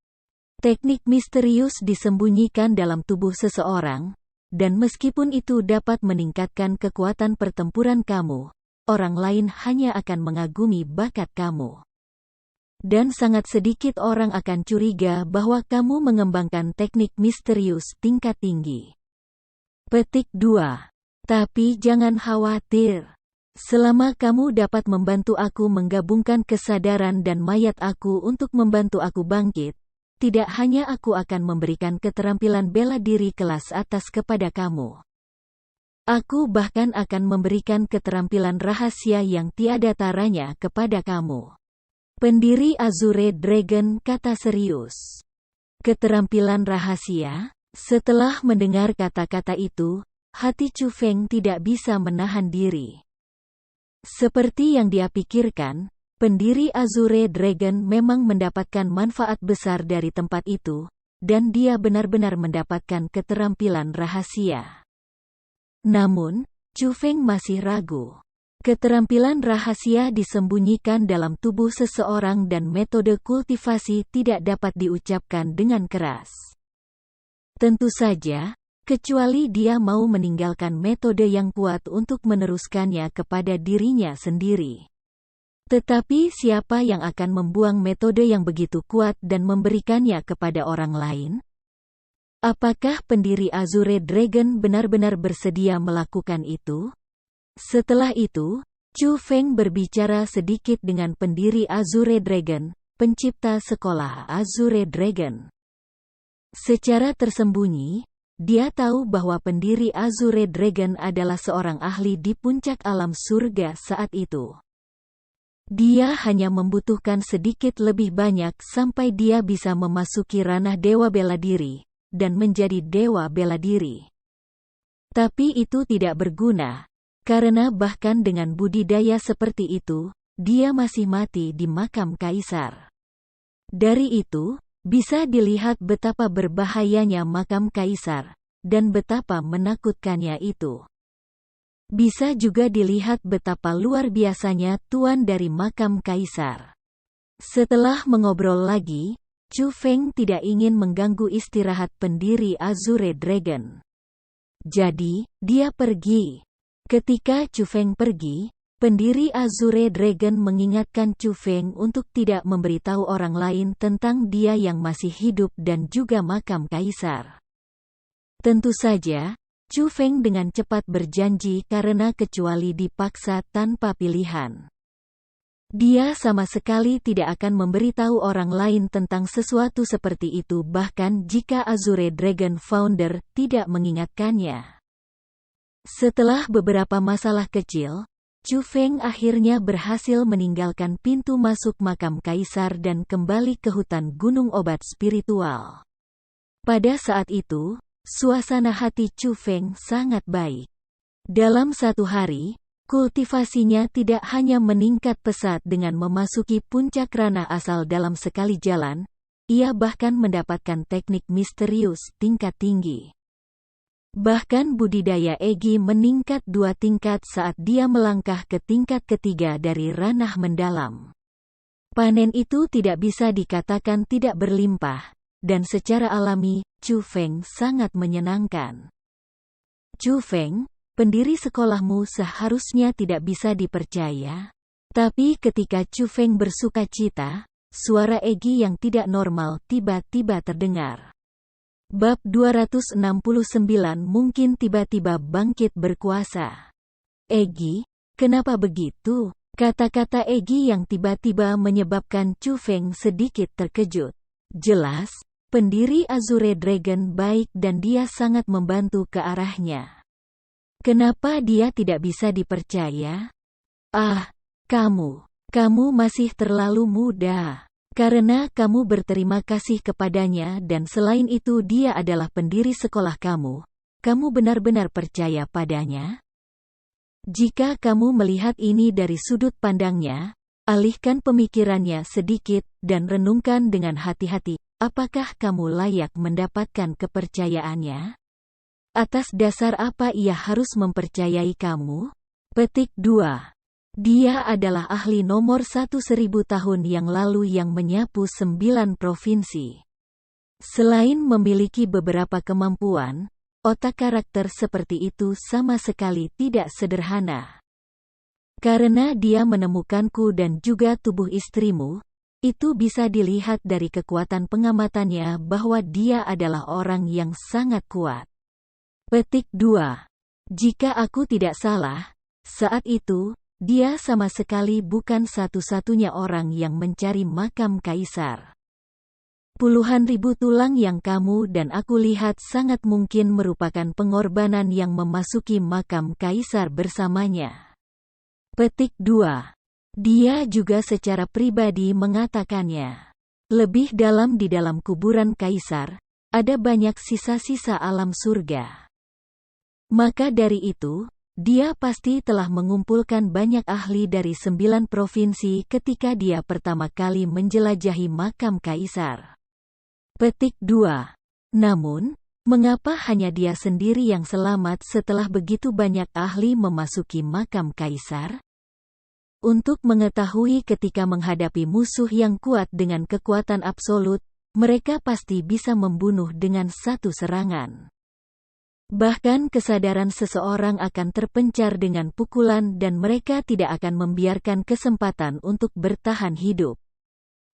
Teknik misterius disembunyikan dalam tubuh seseorang, dan meskipun itu dapat meningkatkan kekuatan pertempuran kamu, orang lain hanya akan mengagumi bakat kamu. Dan sangat sedikit orang akan curiga bahwa kamu mengembangkan teknik misterius tingkat tinggi. Petik 2. Tapi jangan khawatir. Selama kamu dapat membantu aku menggabungkan kesadaran dan mayat aku untuk membantu aku bangkit, tidak hanya aku akan memberikan keterampilan bela diri kelas atas kepada kamu. Aku bahkan akan memberikan keterampilan rahasia yang tiada taranya kepada kamu. Pendiri Azure Dragon kata serius. Keterampilan rahasia? Setelah mendengar kata-kata itu, hati Chu Feng tidak bisa menahan diri. Seperti yang dia pikirkan, pendiri Azure Dragon memang mendapatkan manfaat besar dari tempat itu, dan dia benar-benar mendapatkan keterampilan rahasia. Namun, Chu Feng masih ragu. Keterampilan rahasia disembunyikan dalam tubuh seseorang dan metode kultivasi tidak dapat diucapkan dengan keras. Tentu saja, kecuali dia mau meninggalkan metode yang kuat untuk meneruskannya kepada dirinya sendiri. Tetapi siapa yang akan membuang metode yang begitu kuat dan memberikannya kepada orang lain? Apakah pendiri Azure Dragon benar-benar bersedia melakukan itu? Setelah itu, Chu Feng berbicara sedikit dengan pendiri Azure Dragon, pencipta sekolah Azure Dragon. Secara tersembunyi, dia tahu bahwa pendiri Azure Dragon adalah seorang ahli di puncak alam surga saat itu. Dia hanya membutuhkan sedikit lebih banyak sampai dia bisa memasuki ranah dewa bela diri dan menjadi dewa bela diri. Tapi itu tidak berguna, karena bahkan dengan budidaya seperti itu, dia masih mati di makam kaisar. Dari itu, bisa dilihat betapa berbahayanya makam kaisar, dan betapa menakutkannya itu. Bisa juga dilihat betapa luar biasanya tuan dari makam kaisar. Setelah mengobrol lagi, Chu Feng tidak ingin mengganggu istirahat pendiri Azure Dragon. Jadi, dia pergi. Ketika Chu Feng pergi, pendiri Azure Dragon mengingatkan Chu Feng untuk tidak memberitahu orang lain tentang dia yang masih hidup dan juga makam kaisar. Tentu saja, Chu Feng dengan cepat berjanji karena kecuali dipaksa tanpa pilihan. Dia sama sekali tidak akan memberitahu orang lain tentang sesuatu seperti itu bahkan jika Azure Dragon Founder tidak mengingatkannya. Setelah beberapa masalah kecil, Chu Feng akhirnya berhasil meninggalkan pintu masuk makam kaisar dan kembali ke hutan gunung obat spiritual. Pada saat itu, suasana hati Chu Feng sangat baik. Dalam satu hari, kultivasinya tidak hanya meningkat pesat dengan memasuki puncak ranah asal dalam sekali jalan, ia bahkan mendapatkan teknik misterius tingkat tinggi. Bahkan budidaya Egi meningkat 2 tingkat saat dia melangkah ke tingkat ketiga dari ranah mendalam. Panen itu tidak bisa dikatakan tidak berlimpah, dan secara alami, Chu Feng sangat menyenangkan. Chu Feng, pendiri sekolahmu seharusnya tidak bisa dipercaya. Tapi ketika Chu Feng bersukacita, suara Egi yang tidak normal tiba-tiba terdengar. Bab 269 mungkin tiba-tiba bangkit berkuasa. Egi, kenapa begitu? Kata-kata Egi yang tiba-tiba menyebabkan Chu Feng sedikit terkejut. Jelas, pendiri Azure Dragon baik dan dia sangat membantu ke arahnya. Kenapa dia tidak bisa dipercaya? Kamu masih terlalu muda. Karena kamu berterima kasih kepadanya dan selain itu dia adalah pendiri sekolah kamu benar-benar percaya padanya? Jika kamu melihat ini dari sudut pandangnya, alihkan pemikirannya sedikit dan renungkan dengan hati-hati, apakah kamu layak mendapatkan kepercayaannya? Atas dasar apa ia harus mempercayai kamu? Petik 2. Dia adalah ahli nomor 1 1000 tahun yang lalu yang menyapu 9 provinsi. Selain memiliki beberapa kemampuan, otak karakter seperti itu sama sekali tidak sederhana. Karena dia menemukanku dan juga tubuh istrimu, itu bisa dilihat dari kekuatan pengamatannya bahwa dia adalah orang yang sangat kuat. Petik 2. Jika aku tidak salah, saat itu, dia sama sekali bukan satu-satunya orang yang mencari makam kaisar. Puluhan ribu tulang yang kamu dan aku lihat sangat mungkin merupakan pengorbanan yang memasuki makam kaisar bersamanya. Petik 2. Dia juga secara pribadi mengatakannya. Lebih dalam di dalam kuburan kaisar, ada banyak sisa-sisa alam surga. Maka dari itu, dia pasti telah mengumpulkan banyak ahli dari 9 provinsi ketika dia pertama kali menjelajahi makam kaisar. Petik 2. Namun, mengapa hanya dia sendiri yang selamat setelah begitu banyak ahli memasuki makam kaisar? Untuk mengetahui ketika menghadapi musuh yang kuat dengan kekuatan absolut, mereka pasti bisa membunuh dengan satu serangan. Bahkan kesadaran seseorang akan terpencar dengan pukulan dan mereka tidak akan membiarkan kesempatan untuk bertahan hidup.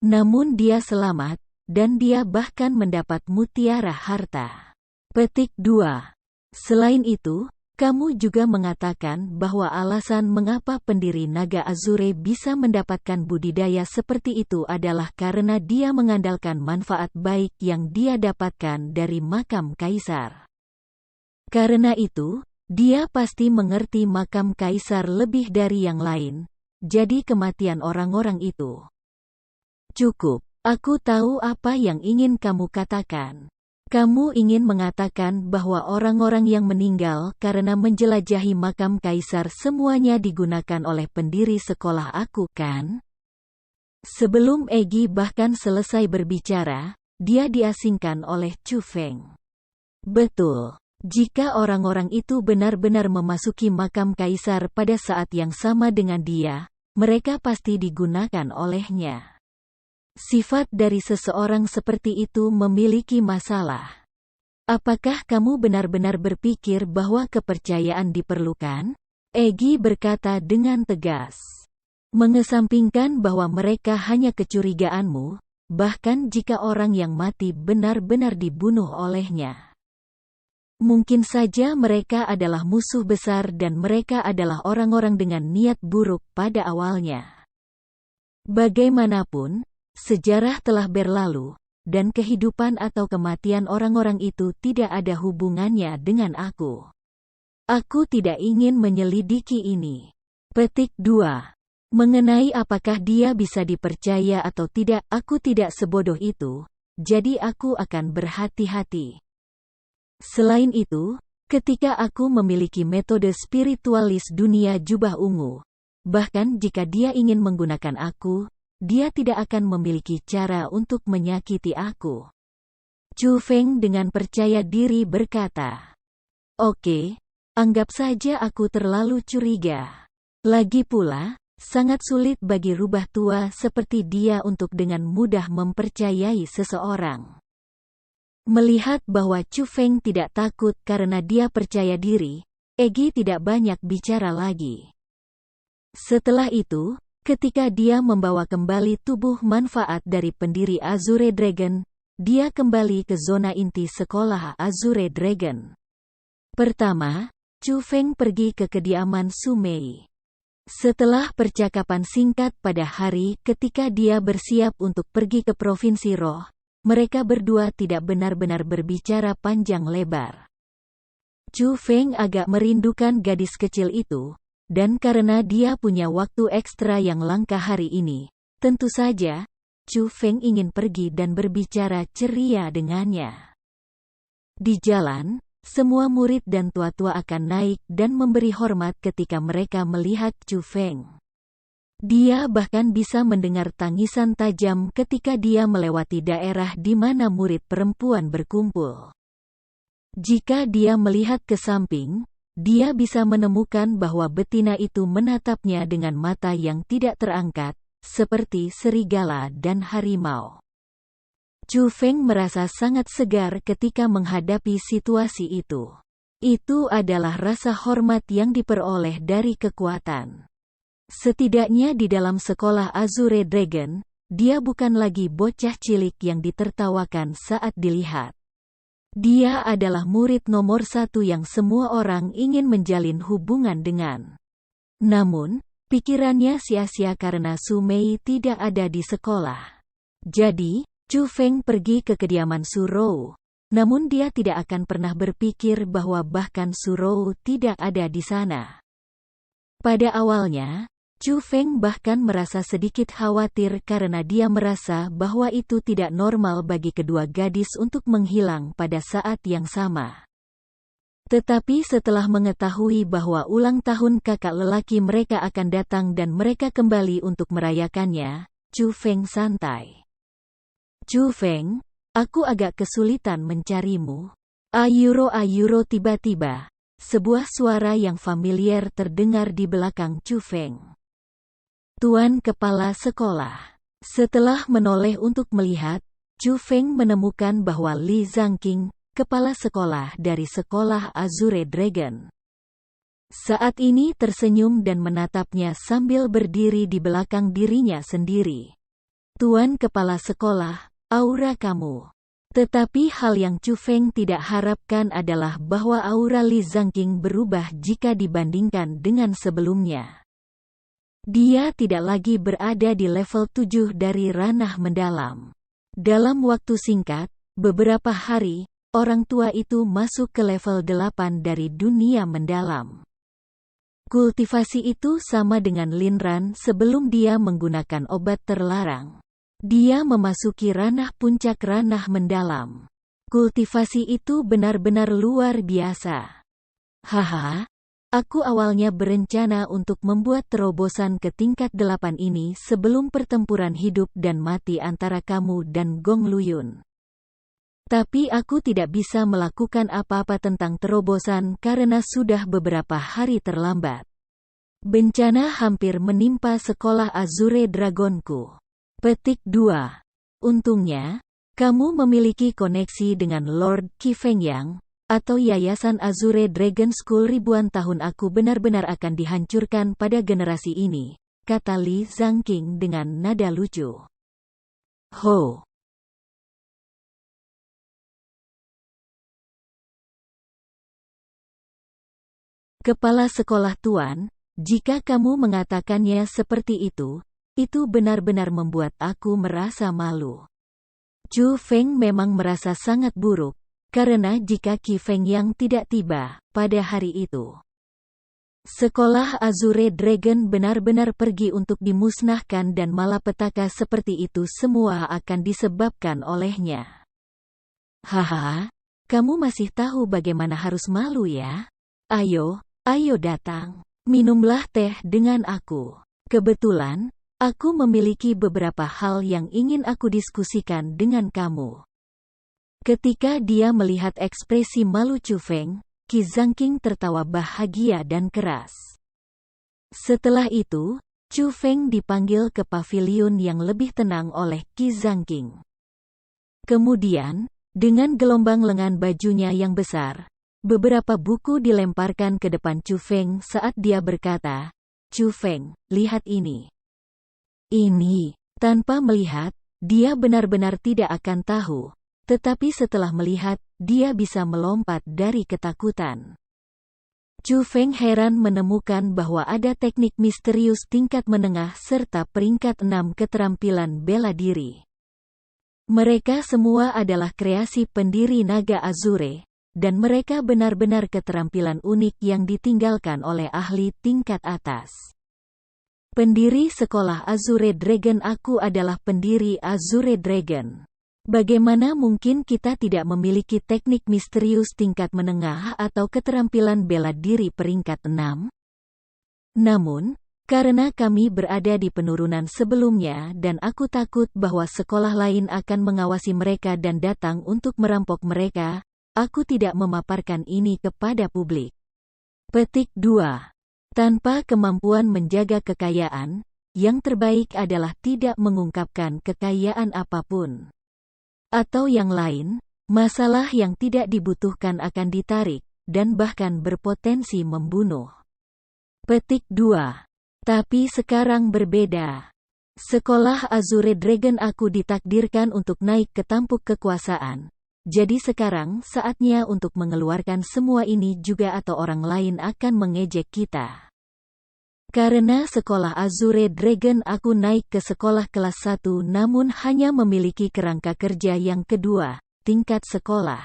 Namun dia selamat, dan dia bahkan mendapat mutiara harta. Petik 2. Selain itu, kamu juga mengatakan bahwa alasan mengapa pendiri Naga Azure bisa mendapatkan budidaya seperti itu adalah karena dia mengandalkan manfaat baik yang dia dapatkan dari makam kaisar. Karena itu, dia pasti mengerti makam kaisar lebih dari yang lain, jadi kematian orang-orang itu. Cukup, aku tahu apa yang ingin kamu katakan. Kamu ingin mengatakan bahwa orang-orang yang meninggal karena menjelajahi makam kaisar semuanya digunakan oleh pendiri sekolah aku, kan? Sebelum Egi bahkan selesai berbicara, dia diasingkan oleh Chu Feng. Betul. Jika orang-orang itu benar-benar memasuki makam kaisar pada saat yang sama dengan dia, mereka pasti digunakan olehnya. Sifat dari seseorang seperti itu memiliki masalah. Apakah kamu benar-benar berpikir bahwa kepercayaan diperlukan? Egi berkata dengan tegas. Mengesampingkan bahwa mereka hanya kecurigaanmu, bahkan jika orang yang mati benar-benar dibunuh olehnya. Mungkin saja mereka adalah musuh besar dan mereka adalah orang-orang dengan niat buruk pada awalnya. Bagaimanapun, sejarah telah berlalu, dan kehidupan atau kematian orang-orang itu tidak ada hubungannya dengan aku. Aku tidak ingin menyelidiki ini. Petik 2. Mengenai apakah dia bisa dipercaya atau tidak, aku tidak sebodoh itu, jadi aku akan berhati-hati. Selain itu, ketika aku memiliki metode spiritualis dunia jubah ungu, bahkan jika dia ingin menggunakan aku, dia tidak akan memiliki cara untuk menyakiti aku. Chu Feng dengan percaya diri berkata, "Oke, anggap saja aku terlalu curiga. Lagi pula, sangat sulit bagi rubah tua seperti dia untuk dengan mudah mempercayai seseorang." Melihat bahwa Chu Feng tidak takut karena dia percaya diri, Egi tidak banyak bicara lagi. Setelah itu, ketika dia membawa kembali tubuh manfaat dari pendiri Azure Dragon, dia kembali ke zona inti sekolah Azure Dragon. Pertama, Chu Feng pergi ke kediaman Su Mei. Setelah percakapan singkat pada hari ketika dia bersiap untuk pergi ke Provinsi Roh, mereka berdua tidak benar-benar berbicara panjang lebar. Chu Feng agak merindukan gadis kecil itu, dan karena dia punya waktu ekstra yang langka hari ini, tentu saja, Chu Feng ingin pergi dan berbicara ceria dengannya. Di jalan, semua murid dan tua-tua akan naik dan memberi hormat ketika mereka melihat Chu Feng. Dia bahkan bisa mendengar tangisan tajam ketika dia melewati daerah di mana murid perempuan berkumpul. Jika dia melihat ke samping, dia bisa menemukan bahwa betina itu menatapnya dengan mata yang tidak terangkat, seperti serigala dan harimau. Chu Feng merasa sangat segar ketika menghadapi situasi itu. Itu adalah rasa hormat yang diperoleh dari kekuatan. Setidaknya di dalam sekolah Azure Dragon, dia bukan lagi bocah cilik yang ditertawakan saat dilihat. Dia adalah murid nomor 1 yang semua orang ingin menjalin hubungan dengan. Namun, pikirannya sia-sia karena Su Mei tidak ada di sekolah. Jadi, Chu Feng pergi ke kediaman Su Rou. Namun dia tidak akan pernah berpikir bahwa bahkan Su Rou tidak ada di sana. Pada awalnya, Chu Feng bahkan merasa sedikit khawatir karena dia merasa bahwa itu tidak normal bagi kedua gadis untuk menghilang pada saat yang sama. Tetapi setelah mengetahui bahwa ulang tahun kakak lelaki mereka akan datang dan mereka kembali untuk merayakannya, Chu Feng santai. "Chu Feng, aku agak kesulitan mencarimu." Ayuro tiba-tiba, sebuah suara yang familiar terdengar di belakang Chu Feng. Tuan Kepala Sekolah. Setelah menoleh untuk melihat, Chu Feng menemukan bahwa Li Zhangqing, kepala sekolah dari sekolah Azure Dragon, saat ini tersenyum dan menatapnya sambil berdiri di belakang dirinya sendiri. "Tuan Kepala Sekolah, aura kamu." Tetapi hal yang Chu Feng tidak harapkan adalah bahwa aura Li Zhangqing berubah jika dibandingkan dengan sebelumnya. Dia tidak lagi berada di level 7 dari ranah mendalam. Dalam waktu singkat, beberapa hari, orang tua itu masuk ke level 8 dari dunia mendalam. Kultivasi itu sama dengan Linran sebelum dia menggunakan obat terlarang. Dia memasuki ranah puncak ranah mendalam. Kultivasi itu benar-benar luar biasa. Haha. Aku awalnya berencana untuk membuat terobosan ke tingkat 8 ini sebelum pertempuran hidup dan mati antara kamu dan Gong Luyun. Tapi aku tidak bisa melakukan apa-apa tentang terobosan karena sudah beberapa hari terlambat. Bencana hampir menimpa sekolah Azure Dragonku. Petik 2. Untungnya, kamu memiliki koneksi dengan Lord Qi Fengyang, atau Yayasan Azure Dragon School. Ribuan tahun aku benar-benar akan dihancurkan pada generasi ini, kata Li Zhangqing dengan nada lucu. Ho. Kepala sekolah tuan, jika kamu mengatakannya seperti itu benar-benar membuat aku merasa malu. Chu Feng memang merasa sangat buruk, karena jika Qi Fengyang tidak tiba pada hari itu, sekolah Azure Dragon benar-benar pergi untuk dimusnahkan dan malapetaka seperti itu semua akan disebabkan olehnya. Haha, kamu masih tahu bagaimana harus malu ya? Ayo datang, minumlah teh dengan aku. Kebetulan, Aku memiliki beberapa hal yang ingin aku diskusikan dengan kamu. Ketika dia melihat ekspresi malu Chu Feng, Qi Zhangqing tertawa bahagia dan keras. Setelah itu, Chu Feng dipanggil ke paviliun yang lebih tenang oleh Qi Zhangqing. Kemudian, dengan gelombang lengan bajunya yang besar, beberapa buku dilemparkan ke depan Chu Feng saat dia berkata, "Chu Feng, lihat ini." Ini, tanpa melihat, dia benar-benar tidak akan tahu, tetapi setelah melihat, dia bisa melompat dari ketakutan. Chu Feng heran menemukan bahwa ada teknik misterius tingkat menengah serta peringkat 6 keterampilan bela diri. Mereka semua adalah kreasi pendiri naga Azure, dan mereka benar-benar keterampilan unik yang ditinggalkan oleh ahli tingkat atas. Pendiri sekolah Azure Dragon. Aku adalah pendiri Azure Dragon. Bagaimana mungkin kita tidak memiliki teknik misterius tingkat menengah atau keterampilan bela diri peringkat 6? Namun, karena kami berada di penurunan sebelumnya dan aku takut bahwa sekolah lain akan mengawasi mereka dan datang untuk merampok mereka, aku tidak memaparkan ini kepada publik. Petik 2. Tanpa kemampuan menjaga kekayaan, yang terbaik adalah tidak mengungkapkan kekayaan apapun. Atau yang lain, masalah yang tidak dibutuhkan akan ditarik, dan bahkan berpotensi membunuh. Petik 2. Tapi sekarang berbeda. Sekolah Azure Dragon aku ditakdirkan untuk naik ke tampuk kekuasaan. Jadi sekarang saatnya untuk mengeluarkan semua ini juga atau orang lain akan mengejek kita. Karena sekolah Azure Dragon aku naik ke sekolah kelas 1 namun hanya memiliki kerangka kerja yang kedua, tingkat sekolah.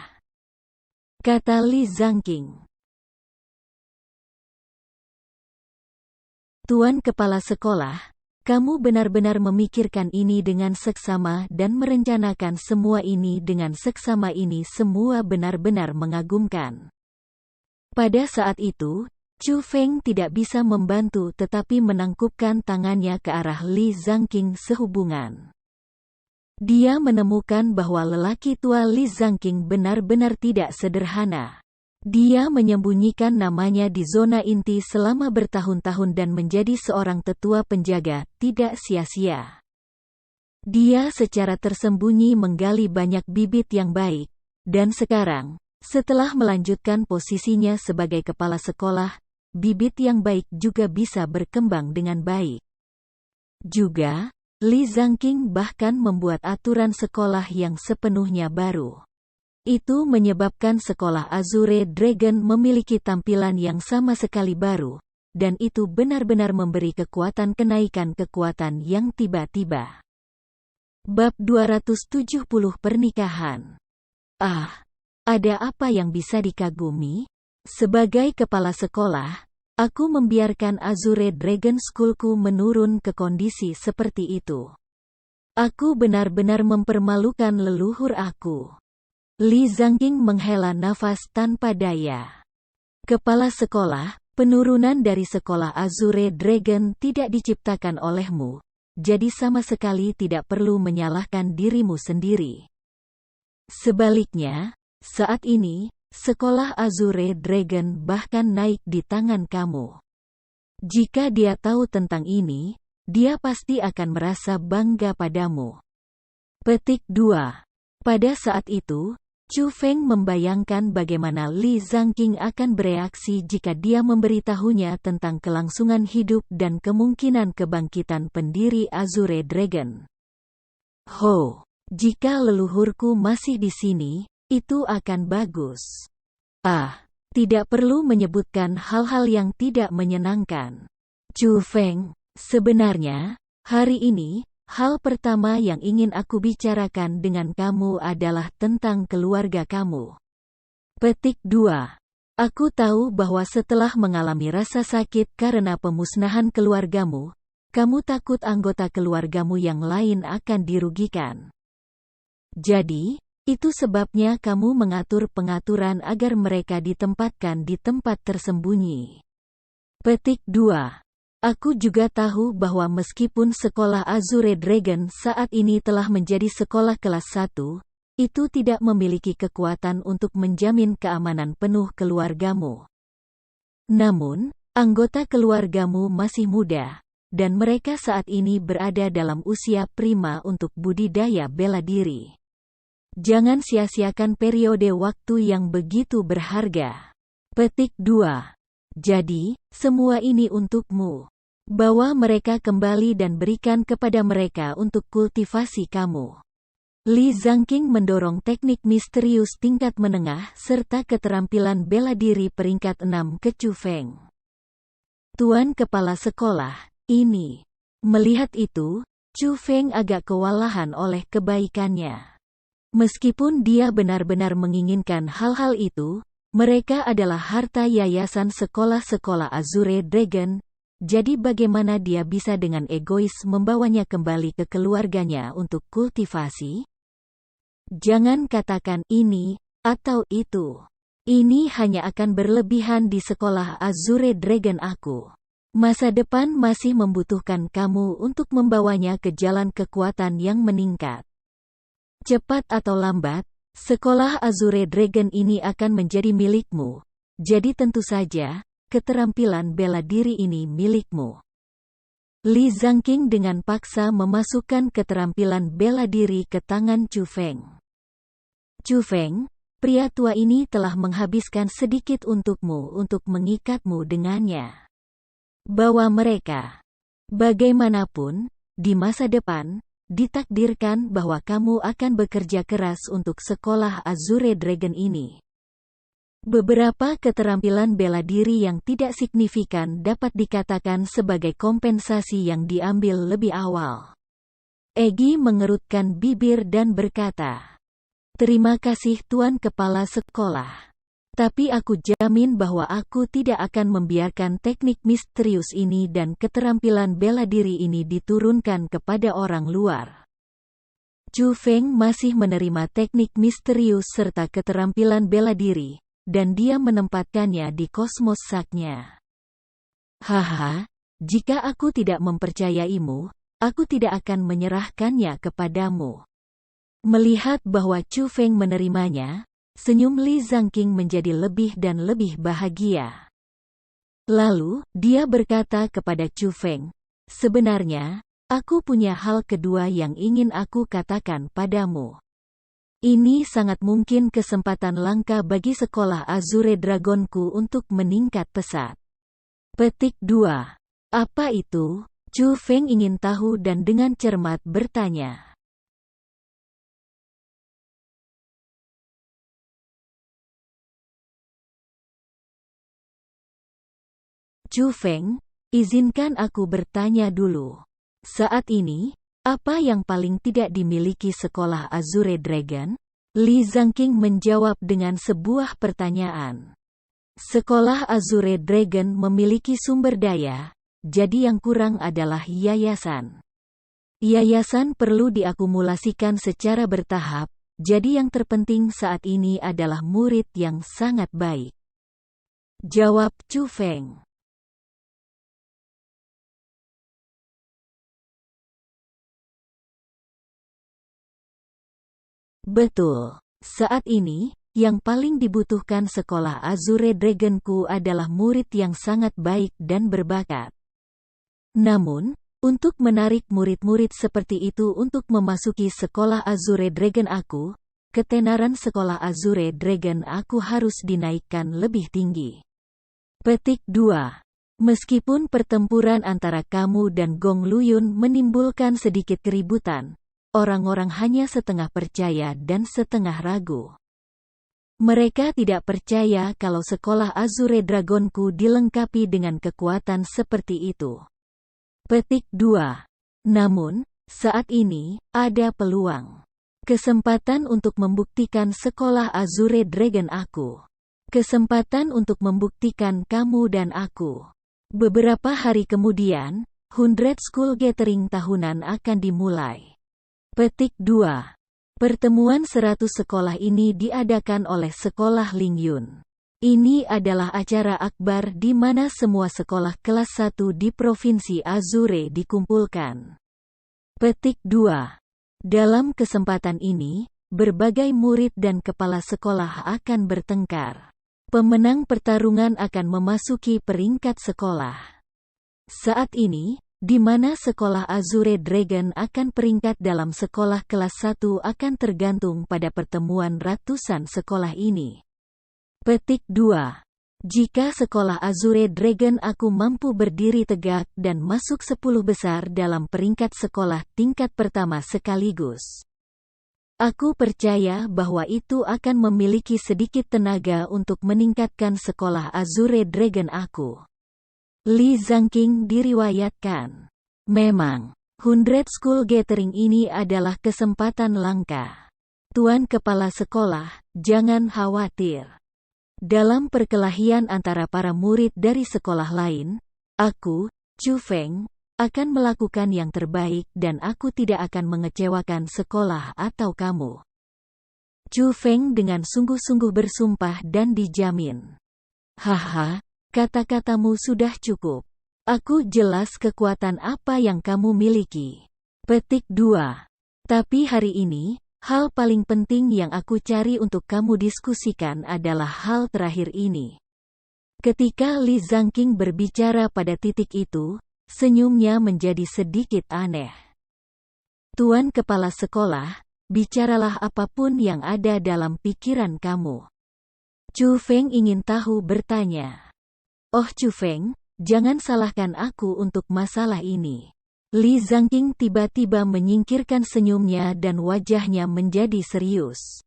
Kata Li Zhangqing. Tuan Kepala Sekolah, kamu benar-benar memikirkan ini dengan seksama dan merencanakan semua ini dengan seksama. Ini semua benar-benar mengagumkan. Pada saat itu, Chu Feng tidak bisa membantu tetapi menangkupkan tangannya ke arah Li Zhangqing sehubungan. Dia menemukan bahwa lelaki tua Li Zhangqing benar-benar tidak sederhana. Dia menyembunyikan namanya di zona inti selama bertahun-tahun dan menjadi seorang tetua penjaga, tidak sia-sia. Dia secara tersembunyi menggali banyak bibit yang baik, dan sekarang, setelah melanjutkan posisinya sebagai kepala sekolah, bibit yang baik juga bisa berkembang dengan baik. Juga, Li Zhangqing bahkan membuat aturan sekolah yang sepenuhnya baru. Itu menyebabkan sekolah Azure Dragon memiliki tampilan yang sama sekali baru, dan itu benar-benar memberi kekuatan kenaikan kekuatan yang tiba-tiba. Bab 270 Pernikahan. Ada apa yang bisa dikagumi? Sebagai kepala sekolah, aku membiarkan Azure Dragon Schoolku menurun ke kondisi seperti itu. Aku benar-benar mempermalukan leluhur aku. Li Zhangqing menghela nafas tanpa daya. Kepala sekolah, penurunan dari sekolah Azure Dragon tidak diciptakan olehmu, jadi sama sekali tidak perlu menyalahkan dirimu sendiri. Sebaliknya, saat ini, sekolah Azure Dragon bahkan naik di tangan kamu. Jika dia tahu tentang ini, dia pasti akan merasa bangga padamu. Petik 2. Pada saat itu, Chu Feng membayangkan bagaimana Li Zhangqing akan bereaksi jika dia memberitahunya tentang kelangsungan hidup dan kemungkinan kebangkitan pendiri Azure Dragon. Jika leluhurku masih di sini, itu akan bagus. Tidak perlu menyebutkan hal-hal yang tidak menyenangkan. Chu Feng, sebenarnya, hari ini, hal pertama yang ingin aku bicarakan dengan kamu adalah tentang keluarga kamu. Petik 2. Aku tahu bahwa setelah mengalami rasa sakit karena pemusnahan keluargamu, kamu takut anggota keluargamu yang lain akan dirugikan. Jadi, itu sebabnya kamu mengatur pengaturan agar mereka ditempatkan di tempat tersembunyi. Petik 2. Aku juga tahu bahwa meskipun sekolah Azure Dragon saat ini telah menjadi sekolah kelas 1, itu tidak memiliki kekuatan untuk menjamin keamanan penuh keluargamu. Namun, anggota keluargamu masih muda, dan mereka saat ini berada dalam usia prima untuk budidaya bela diri. Jangan sia-siakan periode waktu yang begitu berharga. Petik 2. Jadi, semua ini untukmu. Bawa mereka kembali dan berikan kepada mereka untuk kultivasi kamu. Li Zhangqing mendorong teknik misterius tingkat menengah serta keterampilan bela diri peringkat 6 ke Chu Feng. Tuan Kepala Sekolah, ini. Melihat itu, Chu Feng agak kewalahan oleh kebaikannya. Meskipun dia benar-benar menginginkan hal-hal itu, mereka adalah harta yayasan sekolah-sekolah Azure Dragon, jadi bagaimana dia bisa dengan egois membawanya kembali ke keluarganya untuk kultivasi? Jangan katakan ini, atau itu. Ini hanya akan berlebihan di sekolah Azure Dragon aku. Masa depan masih membutuhkan kamu untuk membawanya ke jalan kekuatan yang meningkat. Cepat atau lambat, sekolah Azure Dragon ini akan menjadi milikmu. Jadi tentu saja, keterampilan bela diri ini milikmu. Li Zhangqing dengan paksa memasukkan keterampilan bela diri ke tangan Chu Feng. Chu Feng, pria tua ini telah menghabiskan sedikit untukmu untuk mengikatmu dengannya. Bawa mereka. Bagaimanapun, di masa depan, ditakdirkan bahwa kamu akan bekerja keras untuk sekolah Azure Dragon ini. Beberapa keterampilan bela diri yang tidak signifikan dapat dikatakan sebagai kompensasi yang diambil lebih awal. Egi mengerutkan bibir dan berkata, "Terima kasih Tuan Kepala Sekolah. Tapi aku jamin bahwa aku tidak akan membiarkan teknik misterius ini dan keterampilan bela diri ini diturunkan kepada orang luar." Chu Feng masih menerima teknik misterius serta keterampilan bela diri, dan dia menempatkannya di kosmos saknya. Haha, jika aku tidak mempercayaimu, aku tidak akan menyerahkannya kepadamu. Melihat bahwa Chu Feng menerimanya, senyum Li Zhangqing menjadi lebih dan lebih bahagia. Lalu, dia berkata kepada Chu Feng, "Sebenarnya, aku punya hal kedua yang ingin aku katakan padamu. Ini sangat mungkin kesempatan langka bagi sekolah Azure Dragonku untuk meningkat pesat." Petik 2. Apa itu? Chu Feng ingin tahu dan dengan cermat bertanya. Chu Feng, izinkan aku bertanya dulu. Saat ini, apa yang paling tidak dimiliki sekolah Azure Dragon? Li Zhangqing menjawab dengan sebuah pertanyaan. Sekolah Azure Dragon memiliki sumber daya, jadi yang kurang adalah yayasan. Yayasan perlu diakumulasikan secara bertahap, jadi yang terpenting saat ini adalah murid yang sangat baik. Jawab Chu Feng. Betul. Saat ini, yang paling dibutuhkan sekolah Azure Dragonku adalah murid yang sangat baik dan berbakat. Namun, untuk menarik murid-murid seperti itu untuk memasuki sekolah Azure Dragon aku, ketenaran sekolah Azure Dragon aku harus dinaikkan lebih tinggi. Petik 2. Meskipun pertempuran antara kamu dan Gong Luyun menimbulkan sedikit keributan, orang-orang hanya setengah percaya dan setengah ragu. Mereka tidak percaya kalau sekolah Azure Dragonku dilengkapi dengan kekuatan seperti itu. Petik 2. Namun, saat ini, ada peluang. Kesempatan untuk membuktikan sekolah Azure Dragon aku. Kesempatan untuk membuktikan kamu dan aku. Beberapa hari kemudian, 100 School Gathering tahunan akan dimulai. Petik 2. Pertemuan 100 sekolah ini diadakan oleh Sekolah Lingyun. Ini adalah acara akbar di mana semua sekolah kelas 1 di Provinsi Azure dikumpulkan. Petik 2. Dalam kesempatan ini, berbagai murid dan kepala sekolah akan bertengkar. Pemenang pertarungan akan memasuki peringkat sekolah. Saat ini, di mana sekolah Azure Dragon akan peringkat dalam sekolah kelas 1 akan tergantung pada pertemuan ratusan sekolah ini. Petik 2. Jika sekolah Azure Dragon aku mampu berdiri tegak dan masuk 10 besar dalam peringkat sekolah tingkat pertama sekaligus, aku percaya bahwa itu akan memiliki sedikit tenaga untuk meningkatkan sekolah Azure Dragon aku. Li Zhangqing diriwayatkan. Memang, 100 School Gathering ini adalah kesempatan langka. Tuan Kepala Sekolah, jangan khawatir. Dalam perkelahian antara para murid dari sekolah lain, aku, Chu Feng, akan melakukan yang terbaik dan aku tidak akan mengecewakan sekolah atau kamu. Chu Feng dengan sungguh-sungguh bersumpah dan dijamin. Haha, kata-katamu sudah cukup. Aku jelas kekuatan apa yang kamu miliki. Petik 2. Tapi hari ini, hal paling penting yang aku cari untuk kamu diskusikan adalah hal terakhir ini. Ketika Li Zhangqing berbicara pada titik itu, senyumnya menjadi sedikit aneh. Tuan Kepala Sekolah, bicaralah apapun yang ada dalam pikiran kamu. Chu Feng ingin tahu bertanya. Oh Chu Feng, jangan salahkan aku untuk masalah ini. Li Zhangqing tiba-tiba menyingkirkan senyumnya dan wajahnya menjadi serius.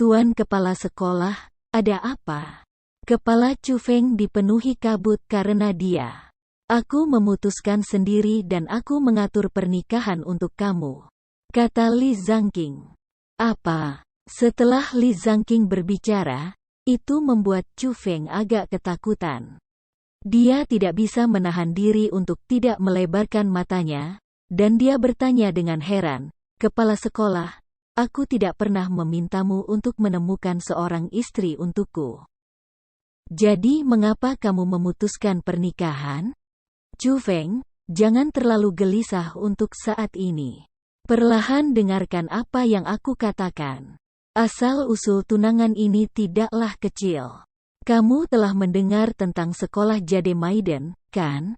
Tuan Kepala Sekolah, ada apa? Kepala Chu Feng dipenuhi kabut karena dia. Aku memutuskan sendiri dan aku mengatur pernikahan untuk kamu, kata Li Zhangqing. Apa? Setelah Li Zhangqing berbicara, itu membuat Chu Feng agak ketakutan. Dia tidak bisa menahan diri untuk tidak melebarkan matanya, dan dia bertanya dengan heran, Kepala Sekolah, aku tidak pernah memintamu untuk menemukan seorang istri untukku. Jadi mengapa kamu memutuskan pernikahan? Chu Feng, jangan terlalu gelisah untuk saat ini. Perlahan dengarkan apa yang aku katakan. Asal-usul tunangan ini tidaklah kecil. Kamu telah mendengar tentang sekolah Jade Maiden, kan?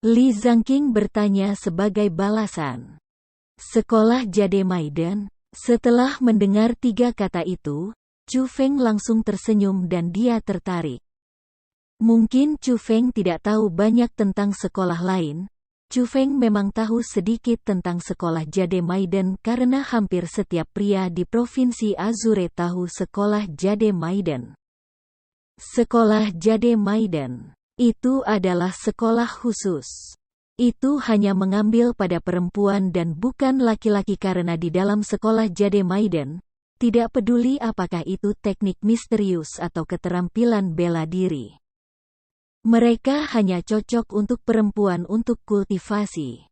Li Zhangqing bertanya sebagai balasan. Sekolah Jade Maiden? Setelah mendengar 3 kata itu, Chu Feng langsung tersenyum dan dia tertarik. Mungkin Chu Feng tidak tahu banyak tentang sekolah lain. Chu Feng memang tahu sedikit tentang sekolah Jade Maiden karena hampir setiap pria di Provinsi Azure tahu sekolah Jade Maiden. Sekolah Jade Maiden itu adalah sekolah khusus. Itu hanya mengambil pada perempuan dan bukan laki-laki karena di dalam sekolah Jade Maiden, tidak peduli apakah itu teknik misterius atau keterampilan bela diri. Mereka hanya cocok untuk perempuan untuk kultivasi.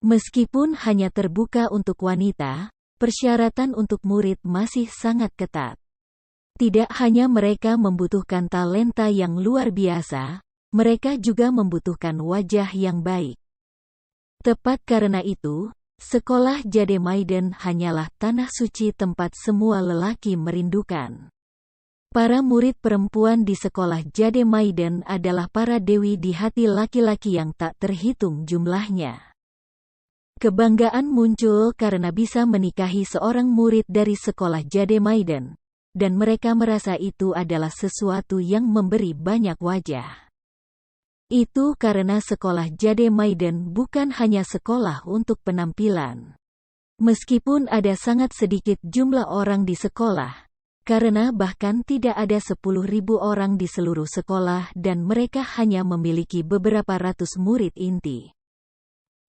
Meskipun hanya terbuka untuk wanita, persyaratan untuk murid masih sangat ketat. Tidak hanya mereka membutuhkan talenta yang luar biasa, mereka juga membutuhkan wajah yang baik. Tepat karena itu, sekolah Jade Maiden hanyalah tanah suci tempat semua lelaki merindukan. Para murid perempuan di sekolah Jade Maiden adalah para dewi di hati laki-laki yang tak terhitung jumlahnya. Kebanggaan muncul karena bisa menikahi seorang murid dari sekolah Jade Maiden. Dan mereka merasa itu adalah sesuatu yang memberi banyak wajah. Itu karena sekolah Jade Maiden bukan hanya sekolah untuk penampilan. Meskipun ada sangat sedikit jumlah orang di sekolah, karena bahkan tidak ada 10.000 orang di seluruh sekolah dan mereka hanya memiliki beberapa ratus murid inti.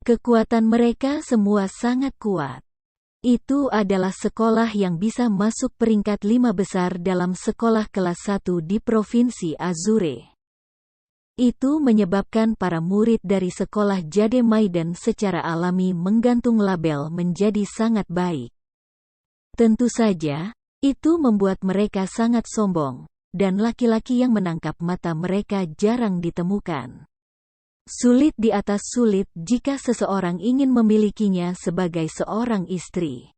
Kekuatan mereka semua sangat kuat. Itu adalah sekolah yang bisa masuk peringkat 5 besar dalam sekolah kelas 1 di Provinsi Azure. Itu menyebabkan para murid dari sekolah Jade Maiden secara alami menggantung label menjadi sangat baik. Tentu saja, itu membuat mereka sangat sombong, dan laki-laki yang menangkap mata mereka jarang ditemukan. Sulit di atas sulit jika seseorang ingin memilikinya sebagai seorang istri.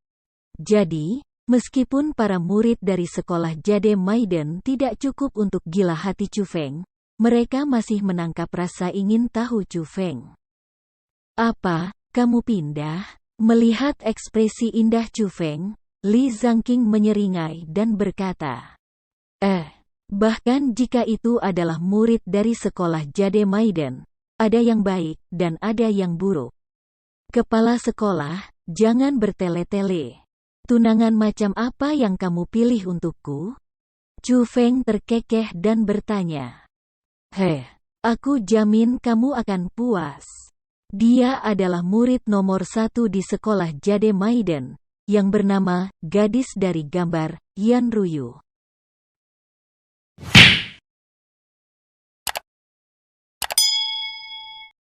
Jadi, meskipun para murid dari sekolah Jade Maiden tidak cukup untuk gila hati Chu Feng, mereka masih menangkap rasa ingin tahu Chu Feng. Apa, kamu pindah? Melihat ekspresi indah Chu Feng, Li Zhangqing menyeringai dan berkata, bahkan jika itu adalah murid dari sekolah Jade Maiden, ada yang baik dan ada yang buruk. Kepala sekolah, jangan bertele-tele. Tunangan macam apa yang kamu pilih untukku? Chu Feng terkekeh dan bertanya. Aku jamin kamu akan puas. Dia adalah murid nomor 1 di sekolah Jade Maiden, yang bernama gadis dari gambar Yan Ruyu.